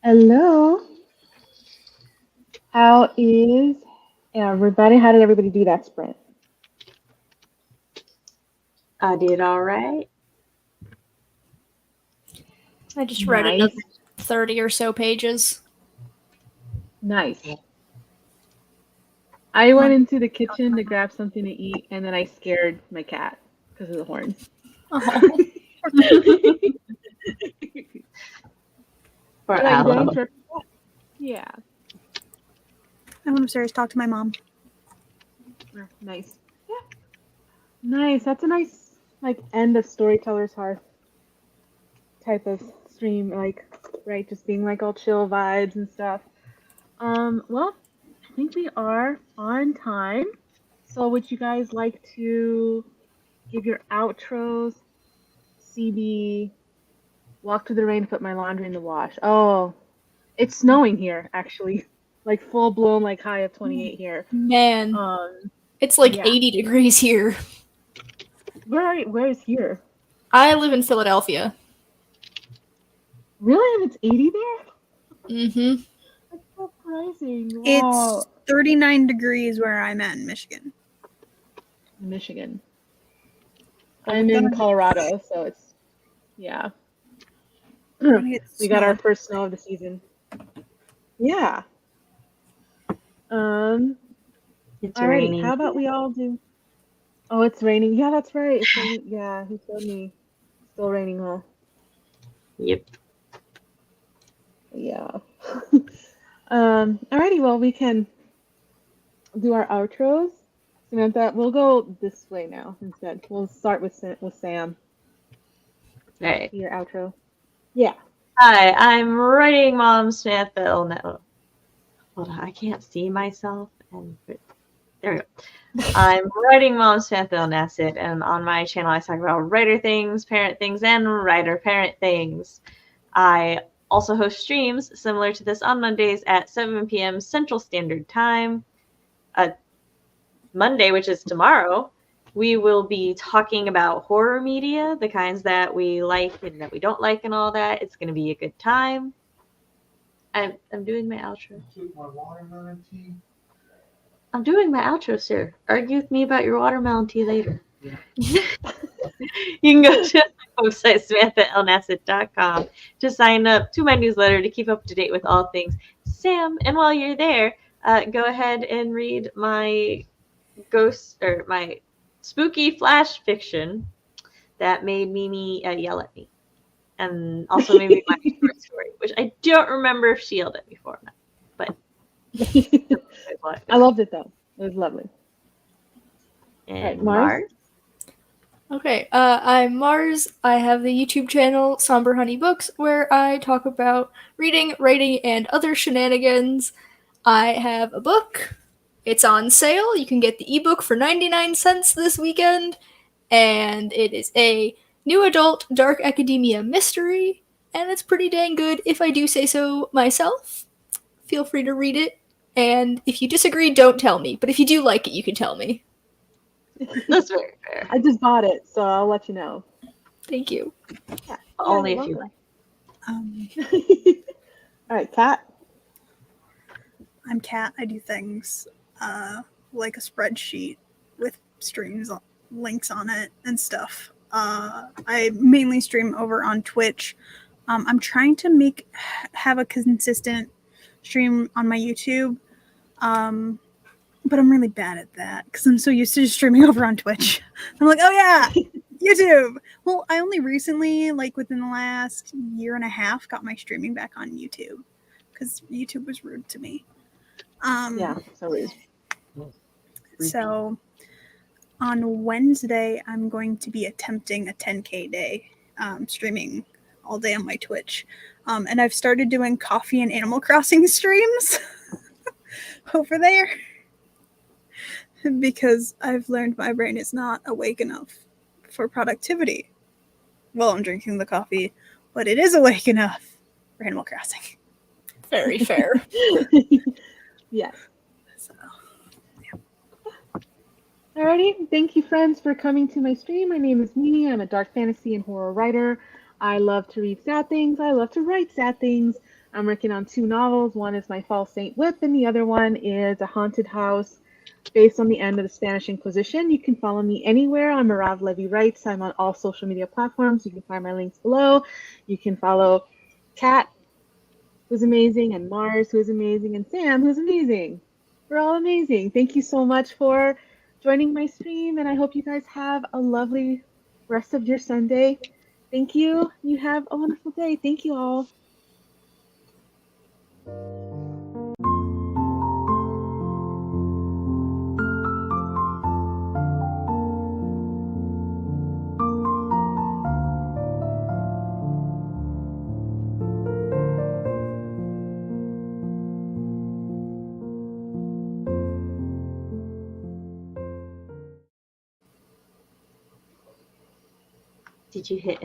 Hello. How is everybody? How did everybody do that sprint?
I did all right.
I just read
Nice.
another 30 or so pages.
Nice. I went into the kitchen to grab something to eat, and then I scared my cat because of the horns.
Oh.
For
What are you doing,
Aloe.
Trip? Yeah.
I went upstairs to talk to my mom.
Oh, nice. Yeah. Nice. That's a nice end of Storyteller's Hearth type of stream, right? Just being all chill vibes and stuff. Well, I think we are on time. So would you guys like to give your outros? CB, walk through the rain, put my laundry in the wash. Oh, it's snowing here, actually. Full blown, high of 28 here.
Man, it's
yeah.
80 degrees here.
Where is here?
I live in Philadelphia.
Really? And it's 80 there?
Mm-hmm.
That's surprising. Wow.
It's 39 degrees where I'm at in Michigan.
Michigan. I'm in Colorado, so it's, yeah. We got our first snow of the season. Yeah.
It's
Alrighty,
raining.
how about we all do? Oh, it's raining. Yeah, that's right. It's raining. Yeah, he told me. Still raining, huh?
Yep.
Yeah. Alrighty, well, we can do our outros. Samantha, we'll go this way now instead. We'll start with Sam.
All right.
Your outro. Yeah.
Hi, I'm writing Mom Samantha. Hold on, I can't see myself. There we go. I'm writing Mom Samantha Nasset, and on my channel I talk about writer things, parent things, and writer-parent things. I also host streams similar to this on Mondays at 7 p.m. Central Standard Time. Monday, which is tomorrow, we will be talking about horror media, the kinds that we like and that we don't like and all that. It's going to be a good time. I'm doing my outro. I'm doing my outro, sir. Argue with me about your watermelon tea later. You can go to my website, samanthaalnasset.com, to sign up to my newsletter to keep up to date with all things Sam. And while you're there, go ahead and read my my spooky flash fiction that made Mimi yell at me, and also made me my short story, which I don't remember if she yelled at me for or not, but
I loved it though. It was lovely.
And
right, Mars?
Okay, I'm Mars. I have the YouTube channel Somberhoney Books, where I talk about reading, writing, and other shenanigans. I have a book. It's on sale. You can get the ebook for 99 cents this weekend, and it is a new adult dark academia mystery, and it's pretty dang good if I do say so myself. Feel free to read it, and if you disagree, don't tell me, but if you do like it, you can tell me.
That's very fair.
I just bought it, so I'll let you know.
Thank you.
Yeah.
Only if you like.
All right, Kat.
I'm Kat. I do things like a spreadsheet with streams, links on it, and stuff. I mainly stream over on Twitch. I'm trying to have a consistent stream on my YouTube, but I'm really bad at that because I'm so used to just streaming over on Twitch. I'm like, oh yeah, YouTube. Well, I only recently, within the last year and a half, got my streaming back on YouTube because YouTube was rude to me.
Yeah, so rude.
So on Wednesday, I'm going to be attempting a 10K day, streaming all day on my Twitch. And I've started doing coffee and Animal Crossing streams over there because I've learned my brain is not awake enough for productivity. Well, I'm drinking the coffee, but it is awake enough for Animal Crossing.
Very fair.
Yes.
So,
Alrighty, thank you friends for coming to my stream. My name is Mimi. I'm a dark fantasy and horror writer. I love to read sad things. I love to write sad things. I'm working on 2 novels. One is My False Saint Whip, and the other one is a haunted house based on the end of the Spanish Inquisition. You can follow me anywhere on Mirav Levy Writes. I'm on all social media platforms. You can find my links below. You can follow Kat, who's amazing, and Mars, who is amazing, and Sam, who's amazing. We're all amazing. Thank you so much for joining my stream, and I hope you guys have a lovely rest of your Sunday. Thank you. You have a wonderful day. Thank you all.
Did you hit